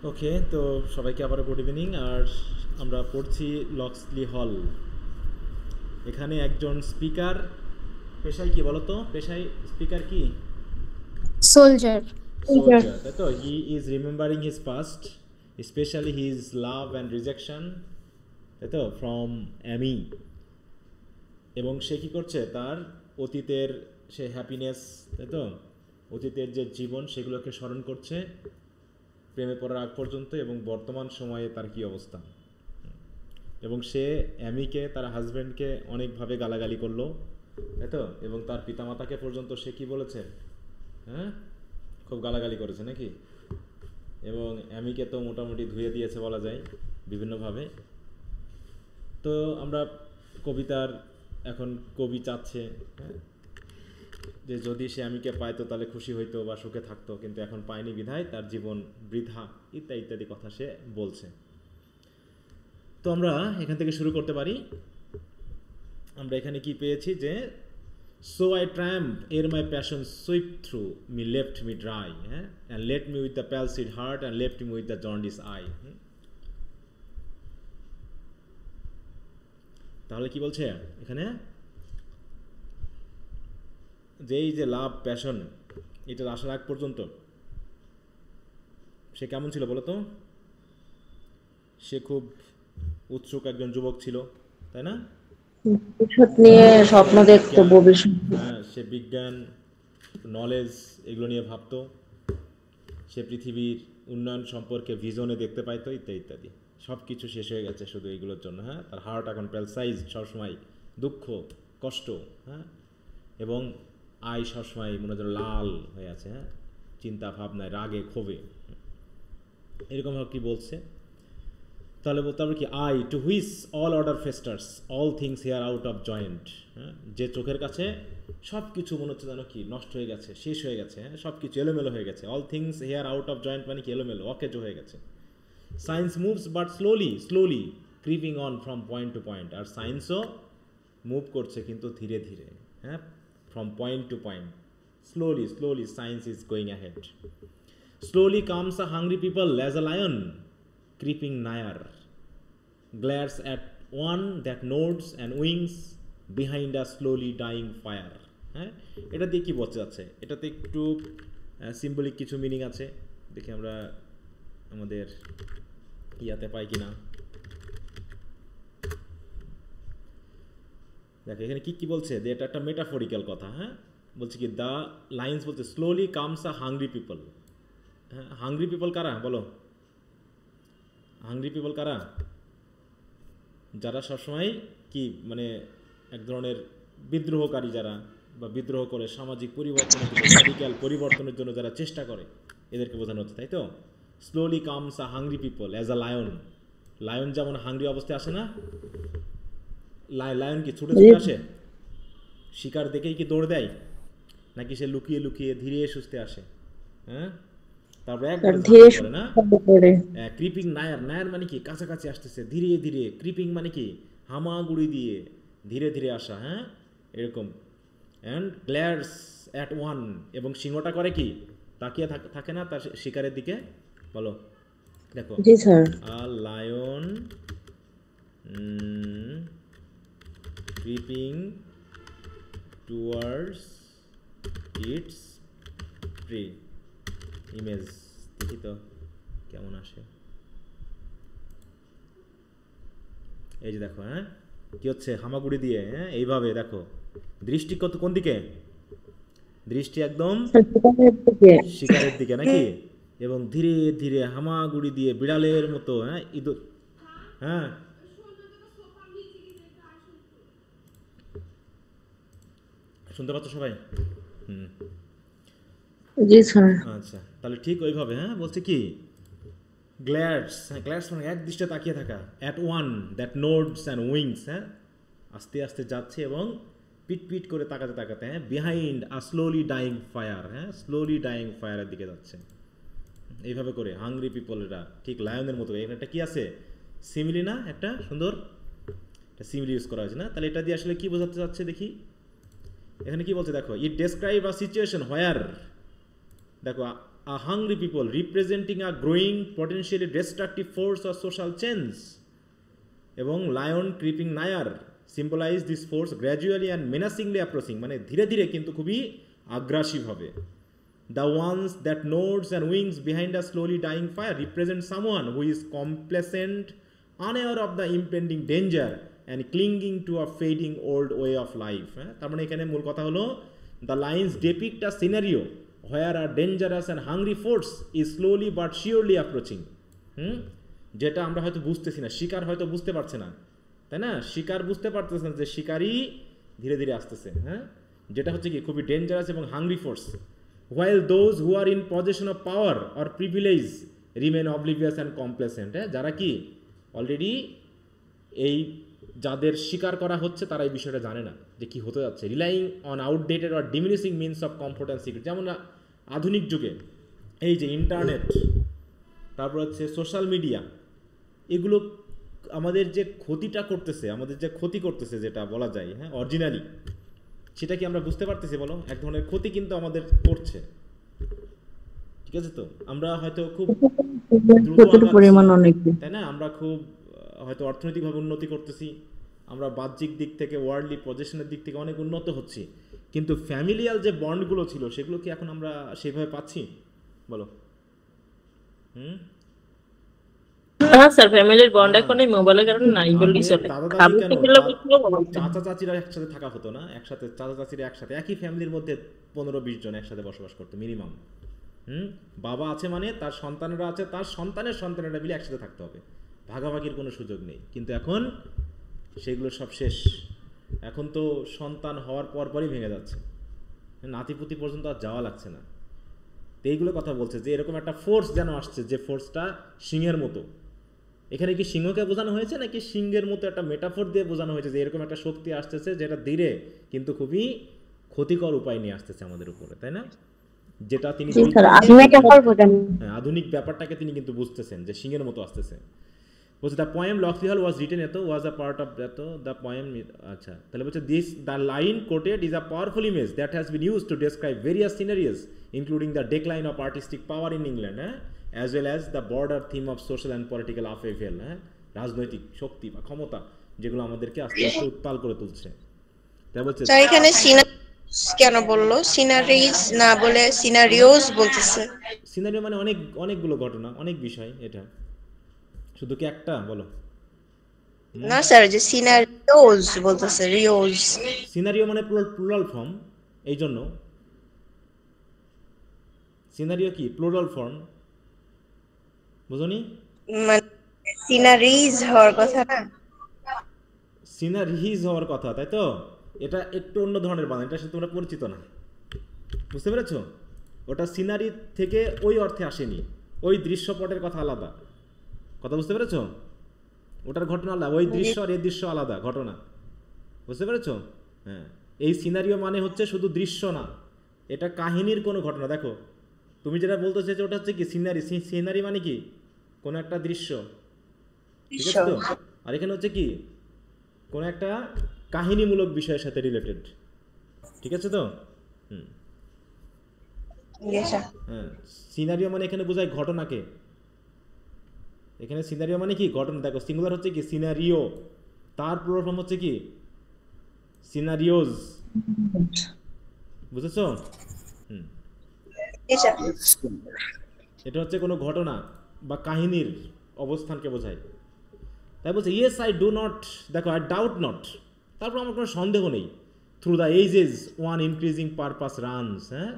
ওকে, তো সবাইকে আবার গুড ইভিনিং। আর আমরা পড়ছি লক্সলি হল। এখানে একজন স্পিকার, পেশায় কি বলতো, পেশায় স্পিকার কি? Soldier. সোলজার, তাই তো। He is remembering his past, specially his love and rejection, তাই তো, ফ্রম অ্যামি। এবং সে কী করছে, তার অতীতের সে হ্যাপিনেস, তাই তো, অতীতের যে জীবন সেগুলোকে স্মরণ করছে প্রেমে পড়ার আগ পর্যন্ত, এবং বর্তমান সময়ে তার কী অবস্থা। এবং সে অ্যামিকে, তার হাজব্যান্ডকে অনেকভাবে গালাগালি করলো, তাই তো, এবং তার পিতামাতাকে পর্যন্ত সে কি বলেছে, হ্যাঁ, খুব গালাগালি করেছে নাকি। এবং অ্যামিকে তো মোটামুটি ধুয়ে দিয়েছে বলা যায় বিভিন্নভাবে। তো আমরা কবিতার, এখন কবি চাচ্ছে, হ্যাঁ, যে যদি সে অ্যামিকে পাইতো তাহলে খুশি হইতো বা সুখে থাকতো, কিন্তু এখন পায়নি বিধায় তার জীবন বৃথা, ইত্যাদি ইত্যাদি কথা সে বলছে। তো আমরা এখান থেকে শুরু করতে পারি। আমরা এখানে কি পেয়েছি যে so I triumphed ere my passion sweeping through me left me dry, হ্যাঁ, and left me with the palsied heart and left me with the jaundiced eye. তাহলে কি বলছে এখানে, যে এই যে লাভ প্যাশন, এটার আসার আগ পর্যন্ত সে কেমন ছিল বলতো? সে খুব উৎসুক একজন যুবক ছিল, তাই না? ভবিষ্যৎ নিয়ে স্বপ্ন দেখতো, বিজ্ঞান, ভবিষ্যৎ। হ্যাঁ, সে বিজ্ঞান, নলেজ, এগুলো নিয়ে ভাবতো। সে পৃথিবীর উন্নয়ন সম্পর্কে ভিজনে দেখতে পাইতো, ইত্যাদি ইত্যাদি। সব কিছু শেষ হয়ে গেছে শুধু এইগুলোর জন্য, হ্যাঁ। তার হার্ট এখন প্যালসাইজ, সবসময় দুঃখ, কষ্ট, হ্যাঁ, এবং আই সবসময় মনে হচ্ছে লাল হয়ে আছে, হ্যাঁ, চিন্তা ভাবনায়, রাগে, ক্ষোভে, এরকম কি বলছে। তাহলে বলতে হবে কি, eye to which all order festers all things here out of joint, হ্যাঁ, যে চোখের কাছে সব কিছু মনে হচ্ছে যেন কি নষ্ট হয়ে গেছে, শেষ হয়ে গেছে, হ্যাঁ, সব কিছু এলোমেলো হয়ে গেছে। All things here out of joint মানে কি, এলোমেলো, অকেজো হয়ে গেছে। Science moves but slowly slowly creeping on from point to point, আর সায়েন্সও মুভ করছে কিন্তু ধীরে ধীরে, হ্যাঁ, from point to point, slowly slowly science is going ahead. Slowly comes a hungry people as a lion creeping nigher, glares at one that nods and winks behind a slowly dying fire. হ্যাঁ, এটা দিয়ে কি বোঝা যাচ্ছে? এটাতে একটু symbolic কিছু meaning আছে, দেখি আমরা আমাদের ইয়াতে পাই কিনা। দেখো এখানে কি কি বলছে, যে এটা একটা মেটাফরিক্যাল কথা, হ্যাঁ। বলছে কি, দ্য লাইন্স বলছে স্লোলি কামস আ হাংরি পিপল। হ্যাঁ, হাংরি পিপল কারা বলো? হাংরি পিপল কারা? যারা সবসময় কি মানে এক ধরনের বিদ্রোহকারী, যারা বা বিদ্রোহ করে সামাজিক পরিবর্তনের জন্য, র্যাডিক্যাল পরিবর্তনের জন্য যারা চেষ্টা করে, এদেরকে বোঝানো হচ্ছে, তাই তো। Slowly comes a hungry people as a lion. Lion যেমন হাংরি অবস্থায় আসে না, লায়ন কি ছুটে ছুটে আসে? শিকার দেখেই কি দৌড় দেয়, নাকি সে লুকিয়ে লুকিয়ে ধীরে সুস্থে আসে? হ্যাঁ, তারপরে একবারে ধীরে ঝাঁপিয়ে পড়ে না। সুস্থে পড়ে। ক্রিপিং নায়ার, নায়ার মানে কি কাছাকাছি আসতেছে ধীরে ধীরে, ক্রিপিং মানে কি হামাগুড়ি দিয়ে ধীরে ধীরে আসা, হ্যাঁ, এরকম। অ্যান্ড গ্ল্যারস অ্যাট ওয়ান, এবং সিংহটা করে কি, তাকিয়ে থাকে না তার শিকারের দিকে, বলো। দেখো, জি sir. A lion creeping towards its prey. Image দেখি তো কেমন আসে। এই যে দেখো, হ্যাঁ, কি হচ্ছে, হামাগুড়ি দিয়ে, হ্যাঁ, এইভাবে দেখো, দৃষ্টি কত কোন দিকে, দৃষ্টি একদম শিকারের দিকে নাকি, এবং ধীরে ধীরে হামাগুড়ি দিয়ে বিড়ালের মতো, হ্যাঁ, ইঁদুর, হ্যাঁ, শুনতে পাচ্ছ সবাই? হুম, জি স্যার। আচ্ছা, তাহলে ঠিক ওইভাবে, হ্যাঁ, বলছে কি, গ্ল্যাডস, হ্যাঁ, গ্ল্যাডস মানে এক দৃষ্টে তাকিয়ে থাকা, at one that nods and wings, হ্যাঁ, আস্তে আস্তে যাচ্ছে এবং পিট পিট করে তাকাতে তাকাতে, হ্যাঁ, behind a slowly dying fire, হ্যাঁ, স্লোলি ডাইং ফায়ারের দিকে যাচ্ছে। এইভাবে করে হাংরি পিপলরা ঠিক লায়নের মতো। এখানে একটা কি আছে, সিমিলি না, একটা সুন্দর একটা সিমিলি ইউজ করা হয়েছে না। তাহলে এটা দিয়ে আসলে কি বোঝাতে চাচ্ছে দেখি, এখানে কি বলছে দেখো, ইট ডেসক্রাইব আ সিচুয়েশন হোয়ার, দেখো, a hungry people representing a growing potentially destructive force or social change. এবং lion creeping nigher symbolise this force gradually and menacingly approaching, মানে ধীরে ধীরে কিন্তু খুবই আগ্রাসিভ হবে। The ones that nods and winks behind a slowly dying fire represent someone who is complacent unaware of the impending danger and clinging to a fading old way of life. তার মানে এখানে মূল কথা হলো the lines depict a scenario where a dangerous and hungry force is slowly but surely approaching. যেটা আমরা হয়তো বুঝতেছি না, শিকার হয়তো বুঝতে পারছে না, তাই না? শিকার বুঝতে পারতেছে না যে শিকারই ধীরে ধীরে আসতেছে, হ্যাঁ, যেটা হচ্ছে কি খুবই ডেঞ্জারাস এবং hungry force. while those who are in possession of power or privilege remain oblivious and complacent. যারা কি অলরেডি এই যাদের শিকার করা হচ্ছে তারা এই বিষয়টা জানে না যে কি হতে যাচ্ছে। Relying on outdated or diminishing means of comfort and security, যেমন আধুনিক যুগে এই যে ইন্টারনেট, তারপর হচ্ছে সোশ্যাল মিডিয়া, এগুলো আমাদের যে ক্ষতিটা করতেছে, আমাদের যে ক্ষতি করতেছে যেটা বলা যায়, হ্যাঁ, অরিজিনালি সেটা কি আমরা বুঝতে পারতেছি বলো? এক ধরনের ক্ষতি কিন্তু আমাদের করছে, ঠিক আছে? তো আমরা হয়তো খুব দ্রুত পরিমাণ অনেক, তাই না? আমরা খুব হয়তো অর্থনৈতিকভাবে উন্নতি করতেছি, আমরা বাহ্যিক দিক থেকে ওয়ার্ল্ডলি পজিশনের দিক থেকে অনেক উন্নত হচ্ছি, কিন্তু ফ্যামিলিয়াল যে বন্ডগুলো ছিল সেগুলো কি এখন আমরা সেভাবে পাচ্ছি বলো? হ্যাঁ স্যার, ফ্যামিলির বন্ড এখন এই মোবাইলের কারণে নাই বললেই চলে। চাচা চাচিরা একসাথে থাকা হতো না, একসাথে চাচা চাচিরা একসাথে একই ফ্যামিলির মধ্যে 15-20 জন একসাথে বসবাস করতো মিনিমাম। বাবা আছে মানে তার সন্তানেরা আছে, তার সন্তানের সন্তানেরা মিলে একসাথে থাকতে হবে, ভাগাভাগির কোনো সুযোগ নেই। কিন্তু এখন সেগুলো সব শেষ। এখন তো সন্তান হওয়ার পরই ভেঙে যাচ্ছে, নাতিপুতি পর্যন্ত আর যাওয়া লাগছে না। তো এইগুলো কথা বলছে যে এরকম একটা ফোর্স যেন আসছে, যে ফোর্সটা সিংহের মতো। এখানে কি সিংহকে বোঝানো হয়েছে নাকি সিংহের মতো একটা মেটাফোর দিয়ে বোঝানো হয়েছে যে এরকম একটা শক্তি আসতেছে যেটা ধীরে কিন্তু খুবই ক্ষতিকর উপায় নিয়ে আসতেছে আমাদের উপরে, তাই না? যেটা তিনি আধুনিক ব্যাপারটাকে তিনি কিন্তু বুঝতেছেন যে সিংহের মতো আসতেছে। বলছে দ্য পোয়েম লক্সলি হল ওয়াজ রিটেন এত ওয়াজ আ পার্ট অফ এত দ্য পোয়েম। আচ্ছা, তাহলে বলছে this the line quoted is a powerful image that has been use to describe various scenarios including the decline of artistic power in England, as well as the broader theme of social and political upheaval, রাজনৈতিক শক্তি বা ক্ষমতা যেগুলো আমাদেরকে আস্তে আস্তে উত্তাল করে তুলছে। তাই বলছে এখানে কেন বললো সিনারিজ না বলে সিনারিওস বলতেছে? সিনারিও মানে অনেকগুলো ঘটনা, অনেক বিষয়, এটা শুধু কি একটা বলো না স্যার, যে সিনারিওস বলতেছে, রিওস। সিনারিও মানে প্লুরাল ফর্ম, এই জন্য সিনারিও কি প্লুরাল ফর্ম, বুঝনি? মানে সিনারিজ হওয়ার কথা না, সিনারিজ হওয়ার কথা, তাই তো? এটা একটু অন্য ধরনের বানান, এটার সাথে তোমরা পরিচিত না, বুঝতে পেরেছো? ওটা সিনারি থেকে ওই অর্থে আসেনি, ওই দৃশ্যপটের কথা আলাদা, কথা বুঝতে পেরেছো? ওটার ঘটনা আলাদা, ওই দৃশ্য আর এই দৃশ্য আলাদা ঘটনা, বুঝতে পেরেছো? হ্যাঁ, এই সিনারিও মানে হচ্ছে শুধু দৃশ্য না, এটা কাহিনীর কোনো ঘটনা। দেখো তুমি যেটা বলতে চাইছো ওটা হচ্ছে কি সিনারি, সিনারি মানে কি কোনো একটা দৃশ্য, ঠিক আছে তো? আর এখানে হচ্ছে কি কোনো একটা কাহিনীমূলক বিষয়ের সাথে রিলেটেড, ঠিক আছে তো? হ্যাঁ, সিনারিও মানে এখানে বোঝায় ঘটনাকে, এখানে সিনারিও মানে কি ঘটনা। দেখো সিঙ্গুলার হচ্ছে কি সিনারিও, তার প্লুরাল ফর্ম হচ্ছে কি সিনারিওস, বুঝেছো? এটা হচ্ছে কোনো ঘটনা বা কাহিনীর অবস্থানকে বোঝায়। তাই বলছে ইয়েস আই ডু নট, দেখো আই ডাউট নট, তারপর আমার কোনো সন্দেহ নেই, through the ages one increasing purpose runs, হ্যাঁ,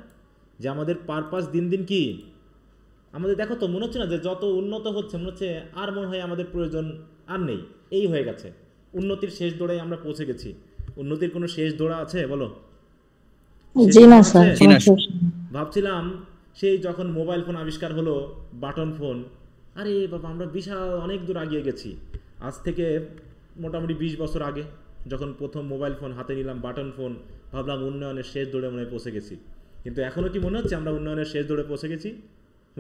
যে আমাদের পারপাস দিন দিন কি আমাদের, দেখো তো মনে হচ্ছে না যে যত উন্নত হচ্ছে মনে হচ্ছে আর মনে হয় আমাদের প্রয়োজন আর নেই, এই হয়ে গেছে, উন্নতির শেষ দৌড়ায় আমরা পৌঁছে গেছি। উন্নতির কোনো শেষ দৌড়া আছে বলো? ভাবছিলাম সেই যখন মোবাইল ফোন আবিষ্কার হলো, বাটন ফোন, আরে বাবা আমরা বিশাল অনেক দূর এগিয়ে গেছি। আজ থেকে মোটামুটি 20 বছর আগে যখন প্রথম মোবাইল ফোন হাতে নিলাম, বাটন ফোন, ভাবলাম উন্নয়নের শেষ দৌড়ে মনে হয় পৌঁছে গেছি। কিন্তু এখনও কি মনে হচ্ছে আমরা উন্নয়নের শেষ দৌড়ে পৌঁছে গেছি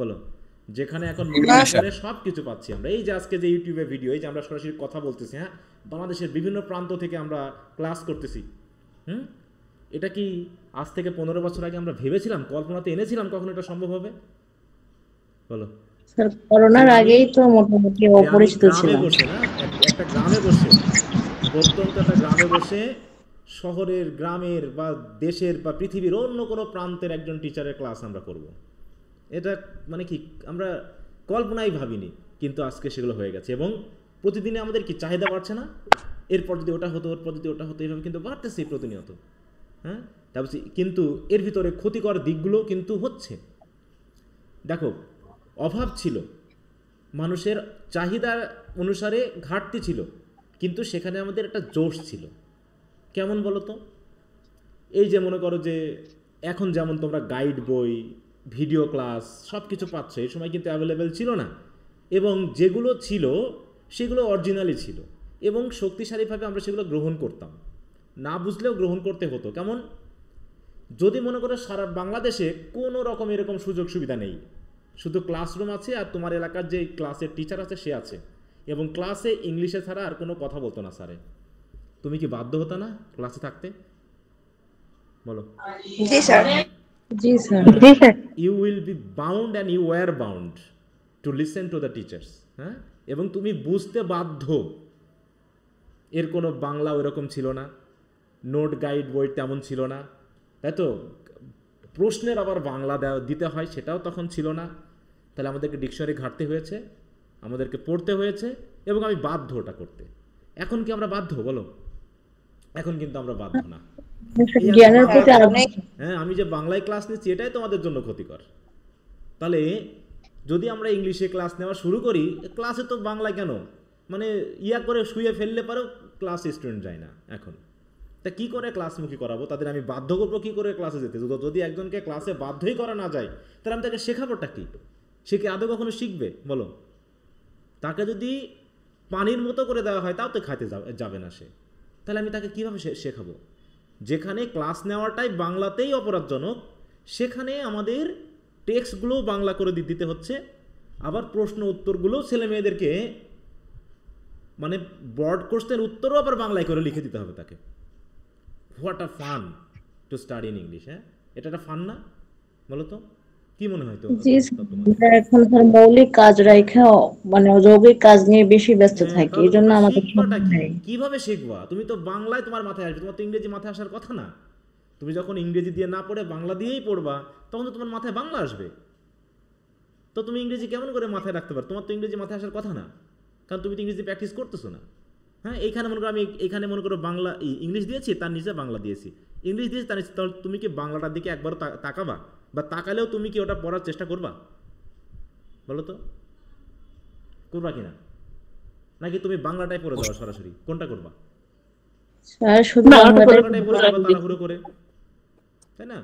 বলো? যেখানে এখন মোবাইল ফোনে সব কিছু পাচ্ছি আমরা, এই যে আজকে যে ইউটিউবে ভিডিও, এই যে আমরা সরাসরি কথা বলতেছি, হ্যাঁ, বাংলাদেশের বিভিন্ন প্রান্ত থেকে আমরা ক্লাস করতেছি, এটা কি আজ থেকে 15 বছর আগে আমরা ভেবেছিলাম, কল্পনাতে এনেছিলাম কখনো এটা সম্ভব হবে? বলো। স্যার করোনার যে আমি আগেই তো মোটামুটি যে আমি অপরিচিত গ্রামে ছিলাম। বসে না, একটা গ্রামে বসে, প্রত্যন্ত একটা গ্রামে বসে শহরের, গ্রামের বা দেশের বা পৃথিবীর অন্য কোনো প্রান্তের একজন টিচারের ক্লাস আমরা করব, এটা মানে কি আমরা কল্পনাই ভাবিনি, কিন্তু আজকে সেগুলো হয়ে গেছে। এবং প্রতিদিনে আমাদের কি চাহিদা বাড়ছে না, এরপর যদি ওটা হতো, ওরপর যদি ওটা হতো, এইভাবে কিন্তু বাড়তেছে প্রতিনিয়ত। হ্যাঁ, তারপর কিন্তু এর ভিতরে ক্ষতিকর দিকগুলো কিন্তু হচ্ছে। দেখো, অভাব ছিল, মানুষের চাহিদা অনুসারে ঘাটতি ছিল, কিন্তু সেখানে আমাদের একটা জোশ ছিল। কেমন বলো তো? এই যে মনে করো যে এখন যেমন তোমরা গাইড বই, ভিডিও ক্লাস সব কিছু পাচ্ছ, এই সময় কিন্তু অ্যাভেলেবেল ছিল না। এবং যেগুলো ছিল সেগুলো অরিজিনালি ছিল, এবং শক্তিশালীভাবে আমরা সেগুলো গ্রহণ করতাম, না বুঝলেও গ্রহণ করতে হতো। কেমন? যদি মনে করো সারা বাংলাদেশে কোনো রকম এরকম সুযোগ সুবিধা নেই, শুধু ক্লাসরুম আছে আর তোমার এলাকার যে ক্লাসের টিচার আছে সে আছে, এবং ক্লাসে ইংলিশে ছাড়া আর কোনো কথা বলতো না স্যারে, তুমি কি বাধ্য হতো না ক্লাসে থাকতে? বলো। জি স্যার। জি স্যার। জি sir. You will be bound and you were bound to listen to the teachers. হ্যাঁ, এবং তুমি বুঝতে বাধ্য। এর কোনো বাংলা ওইরকম ছিল না, নোট গাইড বই তেমন ছিল না, তাই তো? প্রশ্নের আবার বাংলা দিতে হয়, সেটাও তখন ছিল না। তাহলে আমাদেরকে ডিকশনারি ঘাটতে হয়েছে, আমাদেরকে পড়তে হয়েছে, এবং আমি বাধ্য ওটা করতে। এখন কি আমরা বাধ্য? বলো। এখন কিন্তু আমরা বাধ্য না। এই আমি জ্ঞানের প্রতি বাংলায়, অনেক হ্যাঁ, আমি যে বাংলায় ক্লাস নিচ্ছি এটাই তোমাদের জন্য ক্ষতিকর। তাহলে যদি আমরা ইংলিশে ক্লাস নেওয়া শুরু করি, ক্লাসে তো বাংলায় কেন, মানে ইয়া করে শুয়ে ফেললে পারেও ক্লাসে স্টুডেন্ট যায় না এখন। তা কী করে ক্লাসমুখী করাবো তাদের? আমি বাধ্য করবো কী করে ক্লাসে যেতে? যদি একজনকে ক্লাসে বাধ্যই করা না যায়, তাহলে আমি তাকে শেখাবোটা কি? সে কি আদৌ কখনো শিখবে? বলো। তাকে যদি পানির মতো করে দেওয়া হয় তাও তো খাইতে যাবে না সে, তাহলে আমি তাকে কীভাবে শেখাবো? যেখানে ক্লাস নেওয়াটাই বাংলাতেই অপরাধজনক, সেখানে আমাদের টেক্সটগুলো বাংলা করে দিতে হচ্ছে, আবার প্রশ্ন উত্তরগুলো ছেলে মেয়েদেরকে, মানে বোর্ড কোশ্চেন উত্তরও আবার বাংলায় করে লিখে দিতে হবে তাকে। What a fun to study in English. হ্যাঁ, এটা একটা ফান না? বলো তো, কি মনে হয় তো জি তোমাদের? স্যার, এখন স্যার মৌলিক কাজ রেখে মানে যৌগিক কাজ নিয়ে বেশি ব্যস্ত হ্যাঁ, থাকি, তাহলে এই জন্য তোমরা আমাদের শিখবাটা সময় কি? নেই। কিভাবে শিখবা? তুমি তো বাংলায় তোমার মাথায় আসবে, তোমার তো ইংরেজি মাথায় আসার কথা না। তুমি যখন ইংরেজি দিয়ে না পড়ে বাংলা দিয়েই পড়বা, তখন তো তোমার মাথায় বাংলা আসবে। তো তুমি ইংরেজি কেমন করে মাথায় রাখতে পারো? তোমার তো ইংরেজি মাথায় আসার কথা না, কারণ তুমি তো ইংরেজি প্র্যাকটিস করতেছো না। হ্যাঁ, এইখানে মনে করো আমি এখানে মনে করো বাংলা ইংলিশ দিয়েছি, তার নিচে বাংলা দিয়েছি, ইংলিশ দিয়েছি তার নিচে, তাহলে তুমি কি বাংলাটার দিকে একবারও তাকাবা? বা তাকালেও তুমি কি ওটা পড়ার চেষ্টা করবা? বলো তো, করবা কিনা? নাকি তুমি বাংলাটাই পড়ে যাওয়া সরাসরি? কোনটা করবা? স্যার শুধু বাংলাটা বাংলাটাই বাংলাটাই পড়ে যাবা তাড়াহুড়ো করে, তাই না?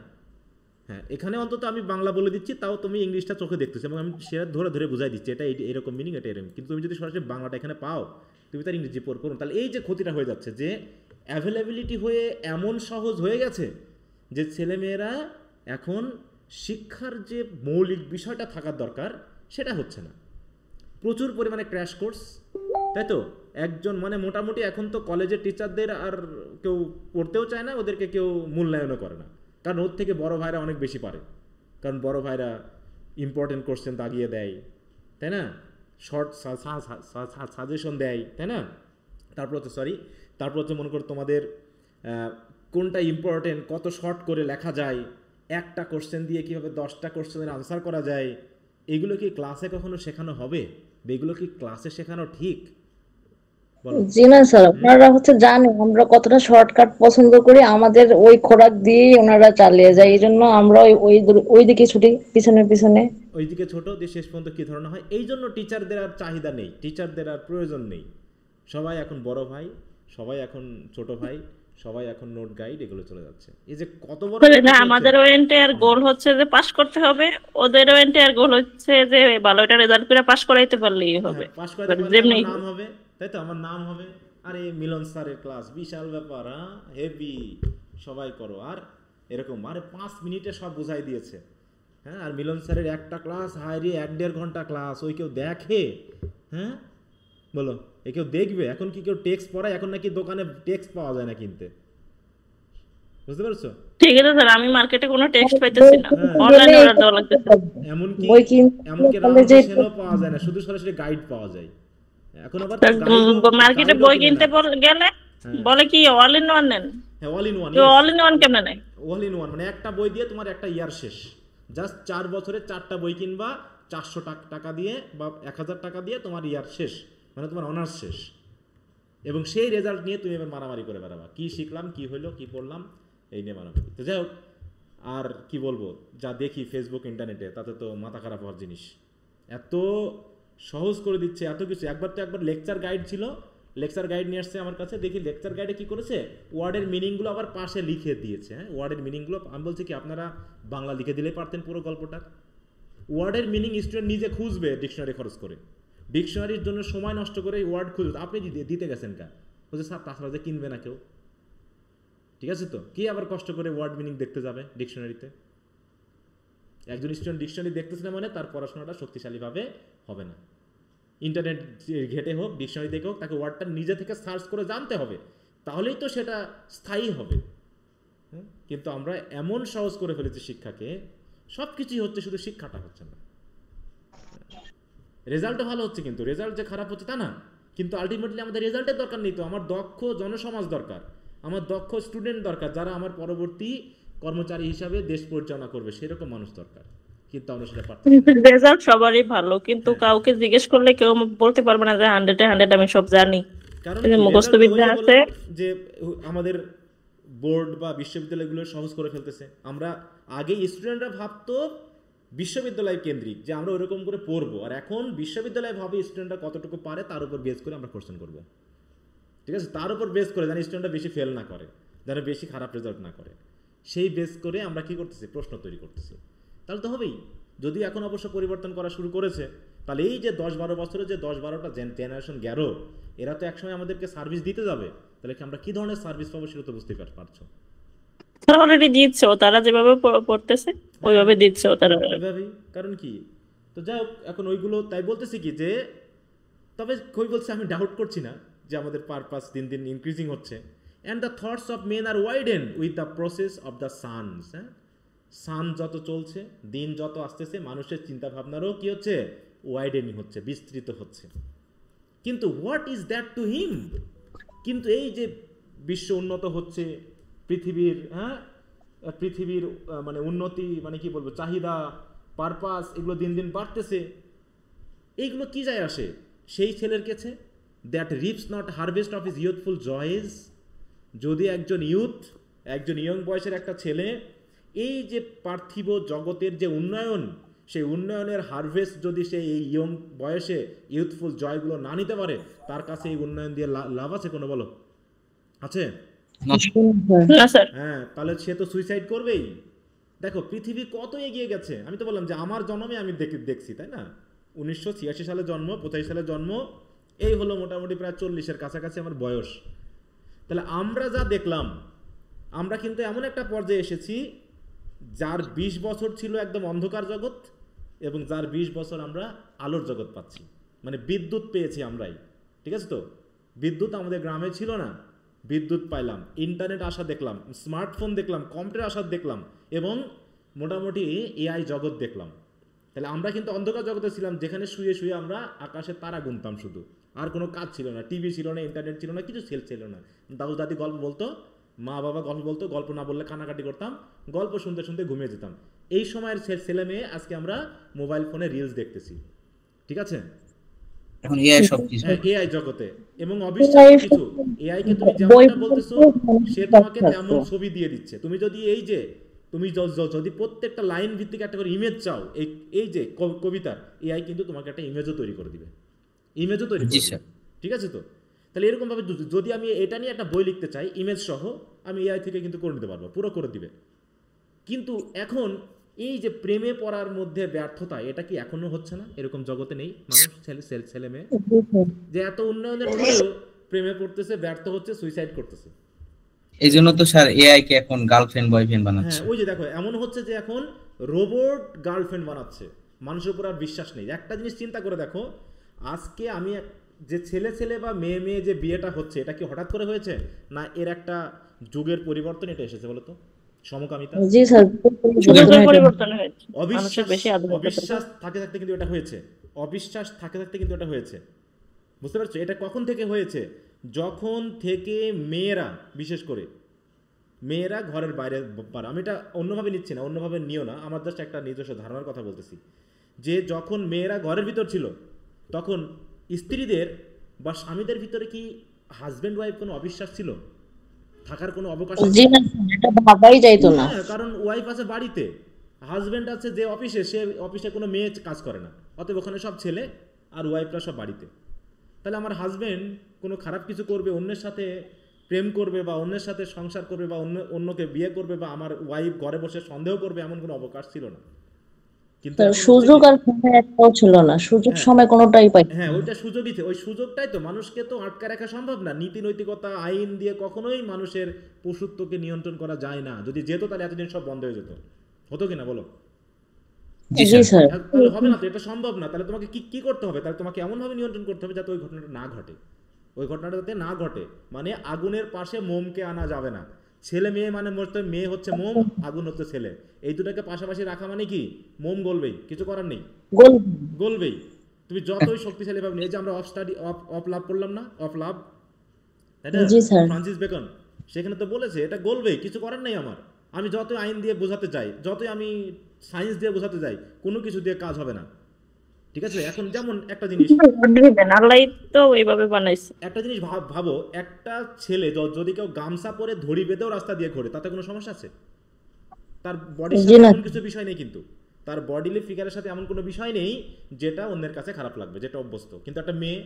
হ্যাঁ, এখানে অন্তত আমি বাংলা বলে দিচ্ছি, তাও তুমি ইংলিশটা চোখে দেখতেছো, এবং আমি সেটা ধরে ধরে বুঝাই দিচ্ছি, এটা এরকম মিনিং, এটা এরকম। কিন্তু তুমি যদি সরাসরি বাংলাটা এখানে পাও, তুমি তার ইংরেজি পড়ো, তাহলে এই যে ক্ষতিটা হয়ে যাচ্ছে, যে অ্যাভেলেবিলিটি হয়ে এমন সহজ হয়ে গেছে যে ছেলেমেয়েরা এখন শিক্ষার যে মৌলিক বিষয়টা থাকার দরকার সেটা হচ্ছে না। প্রচুর পরিমাণে ক্র্যাশ কোর্স, তাই তো? একজন মানে মোটামুটি এখন তো কলেজের টিচারদের আর কেউ পড়তেও চায় না, ওদেরকে কেউ মূল্যায়নও করে না, কারণ ওর থেকে বড় ভাইরা অনেক বেশি পারে, কারণ বড় ভাইরা ইম্পর্টেন্ট কোশ্চেন দাগিয়ে দেয়, তাই না? শর্ট সাজেশন দেয়, তাই না? তারপর হচ্ছে মনে করো তোমাদের কোনটা ইম্পর্টেন্ট, কত শর্ট করে লেখা যায়, একটা কোশ্চেন দিয়ে কীভাবে 10টা কোশ্চেনের আনসার করা যায়, এগুলো কি ক্লাসে কখনো শেখানো হবে? এগুলো কি ক্লাসে শেখানো ঠিক? বলো। জি না স্যার, ওনারা হচ্ছে জানে আমরা কতটা শর্টকাট পছন্দ করি, আমাদের ওই খোরাক দিয়েই ওনারা চালিয়ে যায়, এই জন্য আমরা ওই দিকে ছুটি পিছনে পিছনে। ওইদিকে ছোট দিয়ে শেষ পর্যন্ত কী ধরনের হয়, এই জন্য টিচারদের আর চাহিদা নেই, টিচারদের আর প্রয়োজন নেই। সবাই এখন বড় ভাই, সবাই এখন ছোট ভাই, সবাই এখন নোট গাইড, এগুলো চলে যাচ্ছে। এই যে কত বড় আমাদের ওয়েন্টের গোল হচ্ছে যে পাস করতে হবে, ওদের ওয়েন্টের গোল হচ্ছে যে ভালো একটা রেজাল্ট করে পাস করাইতে পারলেই হবে। পাস করাতে পারলে যেমনি আমার নাম হবে, তাই তো? আমার নাম হবে, আরে মিলন স্যারের ক্লাস বিশাল ব্যাপার, হ্যাঁ হেভি, সবাই করো। আর এরকম আরে 5 মিনিটে সব বুঝাই দিয়েছে, হ্যাঁ। আর মিলন স্যারের একটা ক্লাস, হায় রে 1.5 ঘন্টা ক্লাস, ওই কেউ দেখে? হ্যাঁ বলো, এ কেউ দেখবে? এখন কি কেউ টেক্সট পড়ায়? এখন নাকি দোকানে টেক্সট পাওয়া যায় না কিনতে, বুঝতে পারছো? ঠিক আছে স্যার, আমি মার্কেটে কোনো টেক্সট পাইতেছি না, অনলাইনে অর্ডার দেওয়া লাগতেছে। এমনকি বই কিনতে এমনকি কলেজে রামকৃষ্ণও পাওয়া যায় না, শুধু সরাসরি গাইড পাওয়া যায়। এখন আবার মার্কেটে গাইডও বই কিনে কিনতে না। গেলে হ্যাঁ বলে কি অল ইন ওয়ান নেন, হ্যাঁ, অল ইন ওয়ান। তো অল ইন ওয়ান কেমনে নেয়? অল ইন ওয়ান মানে একটা বই দিয়ে তোমার একটা ইয়ার শেষ। জাস্ট 4 বছরে 4টা বই কিনবা 400 টাকা দিয়ে বা 1000 টাকা দিয়ে তোমার ইয়ার শেষ, মানে তোমার অনার্স শেষ। এবং সেই রেজাল্ট নিয়ে তুমি এবার মারামারি করে বেড়াবা, কি শিখলাম, কি হইলো, কি পড়লাম, এই নিয়ে মারামারি। তো যাই হোক, আর কি বলবো, যা দেখি ফেসবুক ইন্টারনেটে তাতে তো মাথা খারাপ হওয়ার জিনিস। এত সহজ করে দিচ্ছে এত কিছু। একবার লেকচার গাইড ছিল, লেকচার গাইড নিয়ে আসছে আমার কাছে, দেখি লেকচার গাইডে কি করেছে, ওয়ার্ডের মিনিংগুলো আবার পাশে লিখে দিয়েছে। হ্যাঁ, ওয়ার্ডের মিনিংগুলো আমি বলছি কি আপনারা বাংলা লিখে দিলেই পারতেন পুরো গল্পটা। ওয়ার্ডের মিনিং স্টুডেন্ট নিজে খুঁজবে ডিকশনারি খরচ করে, ডিকশনারির জন্য সময় নষ্ট করে ওয়ার্ড খুঁজবে, আপনি দিতে গেছেন কা? বলছে স্যার তাছাড়া যে কিনবে না কেউ। ঠিক আছে, তো কি আবার কষ্ট করে ওয়ার্ড মিনিং দেখতে যাবে ডিকশনারিতে? একজন স্টুডেন্ট ডিকশনারি দেখতেছে না মানে তার পড়াশোনাটা শক্তিশালীভাবে হবে না। ইন্টারনেট ঘেটে হোক, ডিকশনারি দেখে হোক, তাকে ওয়ার্ডটা নিজে থেকে সার্চ করে জানতে হবে, তাহলেই তো সেটা স্থায়ী হবে। কিন্তু আমরা এমন সহজ করে ফেলেছি শিক্ষাকে, সব কিছুই হচ্ছে, শুধু শিক্ষাটা হচ্ছে না। রেজাল্টও ভালো হচ্ছে, কিন্তু রেজাল্ট যে খারাপ হচ্ছে তা না। কিন্তু আলটিমেটলি আমাদের রেজাল্টের দরকার নেই তো, আমার দক্ষ জনসমাজ দরকার, আমার দক্ষ স্টুডেন্ট দরকার, যারা আমার পরবর্তী কর্মচারী হিসাবে দেশ পরিচালনা করবে, সেরকম মানুষ দরকার। কিন্তু আমরা সেটা পারছি না। রেজাল্ট সবারই ভালো, কিন্তু কাউকে জিজ্ঞেস করলে কেউ বলতে পারবে না যে 100-এ 100 আমি সব জানি। কারণ এই যে মুখস্থ বিদ্যা আছে, যে আমাদের বোর্ড বা বিশ্ববিদ্যালয়গুলো সহজ করে ফেলতেছে। আমরা আগে স্টুডেন্টরা ভাবতো বিশ্ববিদ্যালয় কেন্দ্রিক যে আমরা ওরকম করে পড়বো, আর এখন বিশ্ববিদ্যালয় ভাবে স্টুডেন্টরা কতটুকু পারে তার উপর বেস করে আমরা কোশ্চেন করবো। ঠিক আছে, তার উপর বেস করে যেন স্টুডেন্টরা বেশি ফেল না করে, যেন বেশি খারাপ রেজাল্ট না করে, সেই বেস করে আমরা কি করতেছি, প্রশ্ন তৈরি করতেছি। তাহলে তো হবেই। যদিও এখন অবশ্য পরিবর্তন করা শুরু করেছে, তাহলে এই যে 10-12 বছরে যে 10-12টা জেনারেশন গেল, এরা তো একসময় আমাদেরকে সার্ভিস দিতে যাবে। তাহলে কি আমরা কি ধরনের সার্ভিস পাবো সেটা তো বুঝতেই পারছো। তারা অলরেডি দিচ্ছে, তারা যেভাবে পড়তেছে ওইভাবে দিচ্ছে তারা এভাবেই। কারণ কি, তো যাই হোক, এখন ওইগুলো তাই বলতেছি কি যে, তবে কই বলছে আমি ডাউট করছি না যে আমাদের পারপাস দিন দিন ইনক্রিজিং হচ্ছে। And the thoughts of men are widened with the process of the suns. হ্যাঁ, সান যত চলছে, দিন যত আসতেছে, মানুষের চিন্তা ভাবনারও কি হচ্ছে, ওয়াইডেনিং হচ্ছে, বিস্তৃত হচ্ছে। কিন্তু what is that to him? কিন্তু এই যে বিশ্ব উন্নত হচ্ছে, পৃথিবীর পৃথিবীর মানে উন্নতি, মানে কি বলবো, চাহিদা, পারপাস, এগুলো দিন দিন বাড়তেছে, এইগুলো কি যায় আসে সেই ছেলের কাছে? That reaps not harvest of his youthful joys. যদি একজন একজন ইয়ং বয়সের একটা ছেলে এই যে পার্থিব জগতের যে উন্নয়ন, সেই উন্নয়নের হারভেস্ট যদি সে এই ইয়ং বয়সে ইউথফুল জয়গুলো না নিতে পারে, তার কাছে এই উন্নয়ন দিয়ে লাভ আছে কোনো? বলো, আছে? হ্যাঁ, তাহলে সে তো সুইসাইড করবেই। দেখো পৃথিবী কত এগিয়ে গেছে। আমি তো বললাম যে আমার জন্মে আমি দেখছি, তাই না? 1986 সালে জন্ম, 85 সালে জন্ম, এই হলো মোটামুটি প্রায় 40-এর কাছাকাছি আমার বয়স। তাহলে আমরা যা দেখলাম, আমরা কিন্তু এমন একটা পর্যায়ে এসেছি যার 20 বছর ছিল একদম অন্ধকার জগৎ, এবং যার 20 বছর আমরা আলোর জগৎ পাচ্ছি। মানে বিদ্যুৎ পেয়েছি আমরাই। ঠিক আছে, তো বিদ্যুৎ আমাদের গ্রামে ছিল না, বিদ্যুৎ পাইলাম, ইন্টারনেট আসা দেখলাম, স্মার্টফোন দেখলাম, কম্পিউটার আসা দেখলাম, এবং মোটামুটি এআই জগৎ দেখলাম। তাহলে আমরা কিন্তু অন্ধকার জগতে ছিলাম, যেখানে শুয়ে শুয়ে আমরা আকাশে তারা গুনতাম শুধু, আর কোনো কাজ ছিল না, টিভি ছিল না, ইন্টারনেট ছিল না, কিছু ছিল না। দাদু দাদি গল্প বলতো, মা বাবা গল্প বলতো, গল্প না বললে কানাকাটি করতাম, গল্প শুনতে শুনতে ঘুমিয়ে যেতাম। এই সময়ের ছেলে মেয়ে আজকে আমরা মোবাইল ফোনে রিলস দেখতেছি। ঠিক আছে, এখন এআই সবকিছু, এআই জগতে। এবং অবিশ্বাস্য কিছু, এআই কে তুমি যেমনটা বলতেছো সে তোমাকে তেমন ছবি দিয়ে দিচ্ছে। তুমি যদি তুমি যদি প্রত্যেকটা লাইন ভিত্তিক একটা করে ইমেজ চাও, এই যে কবিতার, এআই কিন্তু তোমাকে একটা ইমেজও তৈরি করে দিবে, ইমেজও তৈরি করে দিবে। ঠিক আছে, তো তাহলে এরকম ভাবে যদি আমি এটা নিয়ে একটা বই লিখতে চাই ইমেজ সহ, আমি এআই থেকে কিন্তু করে নিতে পারবো, পুরো করে দিবে। কিন্তু এখন এই যে প্রেমে পড়ার মধ্যে ব্যর্থতা, এটা কি এখনো হচ্ছে না? এরকম জগতে নেই মানুষ, ছেলে মেয়ে যে এত উন্নয়নের পরেও প্রেমে পড়তেছে, ব্যর্থ হচ্ছে, সুইসাইড করতেছে। এই জন্য তো স্যার এআই কে এখন গার্লফ্রেন্ড বয়ফ্রেন্ড বানাচ্ছে। হ্যাঁ, ওই যে দেখো, এমন হচ্ছে যে এখন রোবট গার্লফ্রেন্ড বানাচ্ছে, মানুষের উপর আর বিশ্বাস নেই। একটা জিনিস চিন্তা করে দেখো, আজকে আমি যে ছেলে বা মেয়ে যে বিয়েটা হচ্ছে, এটা কি হঠাৎ করে হয়েছে? না, এর একটা যুগের পরিবর্তন এটা এসেছে বলো তো, সমকামিতা। জি স্যার, যুগের পরিবর্তন হয়েছে, মানুষের অবিশ্বাস বেশি আধুনিকতা। অবিশ্বাস থাকে থাকতে কিন্তু এটা হয়েছে, অবিশ্বাস থাকে থাকতে কিন্তু এটা হয়েছে, বুঝতে পারছো? এটা কখন থেকে হয়েছে? যখন থেকে মেয়েরা, বিশেষ করে মেয়েরা ঘরের বাইরে পারে। আমি এটা অন্যভাবে নিচ্ছি না, অন্যভাবে নিও না, আমার জাস্ট একটা নিজস্ব ধারণার কথা বলতেছি, যে যখন মেয়েরা ঘরের ভিতর ছিল তখন স্ত্রীদের বা স্বামীদের ভিতরে কি হাজব্যান্ড ওয়াইফ কোনো অবিশ্বাস ছিল, থাকার কোনো অবকাশ ছিল? জি না স্যার, এটা ভাবাই যাইতো না। হ্যাঁ, কারণ ওয়াইফ আছে বাড়িতে, হাজব্যান্ড আছে যে অফিসে, সে অফিসে কোনো মেয়ে কাজ করে না, অতএব ওখানে সব ছেলে আর ওয়াইফরা সব বাড়িতে। তাহলে আমার হাজব্যান্ড কোনো খারাপ কিছু করবে, অন্যের সাথে প্রেম করবে বা অন্যের সাথে সংসার করবে বা অন্যকে বিয়ে করবে বা আমার ওয়াইফ ঘরে বসে সন্দেহ করবে, এমন কোনো অবকাশ ছিল না। কিন্তু স্যার এখন হচ্ছে সুযোগ কি- আর সময় একটাও ছিল না, সুযোগ হ্যাঁ সময় কোনোটাই পাই। হ্যাঁ, ওইটা সুযোগই, ওই সুযোগটাই তো, মানুষকে তো আটকে রাখা সম্ভব না। নীতি নৈতিকতা আইন দিয়ে কখনোই মানুষের পশুত্বকে নিয়ন্ত্রণ করা যায় না। যদি যেত তাহলে এতদিন সব বন্ধ হয়ে যেত, হতো কিনা বলো? জি জি স্যার। স্যার, তাহলে হবে না তো, এটা সম্ভব না। তাহলে তোমাকে কি কি করতে হবে? তাহলে তোমাকে এমনভাবে নিয়ন্ত্রণ করতে হবে যাতে ওই ঘটনাটা না ঘটে, ওই ঘটনাটা যাতে না ঘটে। মানে আগুনের পাশে মোমকে আনা যাবে না। ছেলে মেয়ে মানে মেয়ে হচ্ছে মোম, আগুন হচ্ছে ছেলে, এই দুটাকে পাশাপাশি রাখা মানে কি, মোম গলবেই, কিছু করার নেই, গোল। গলবেই। তুমি যতই শক্তিশালী ভাবে, এই যে আমরা অফ স্টাডি অফ লাভ পড়লাম না, অফ লাভ, তাই না? জি স্যার। ফ্রান্সিস বেকন সেখানে তো বলেছে এটা গলবেই, কিছু করার নেই আমার। আমি যতই আইন দিয়ে বোঝাতে চাই, যতই আমি সায়েন্স দিয়ে বোঝাতে যাই, কোনো কিছু দিয়ে কাজ হবে না। ঠিক আছে? এখন যেমন একটা জিনিস, আল্লাহ তো এইভাবে বানাইছে। একটা জিনিস ভাবো, একটা ছেলে যদি কেউ গামছা পরে ধড়ি বেঁধেও রাস্তা দিয়ে ঘোরে, তাতে কোনো সমস্যা আছে? তার বডির জি সাথে না। এমন কিছু বিষয় নেই, কিন্তু তার বডিলি ফিগারের সাথে এমন কোনো বিষয় নেই যেটা অন্যের কাছে খারাপ লাগবে, যেটা অভ্যস্ত। কিন্তু একটা মেয়ে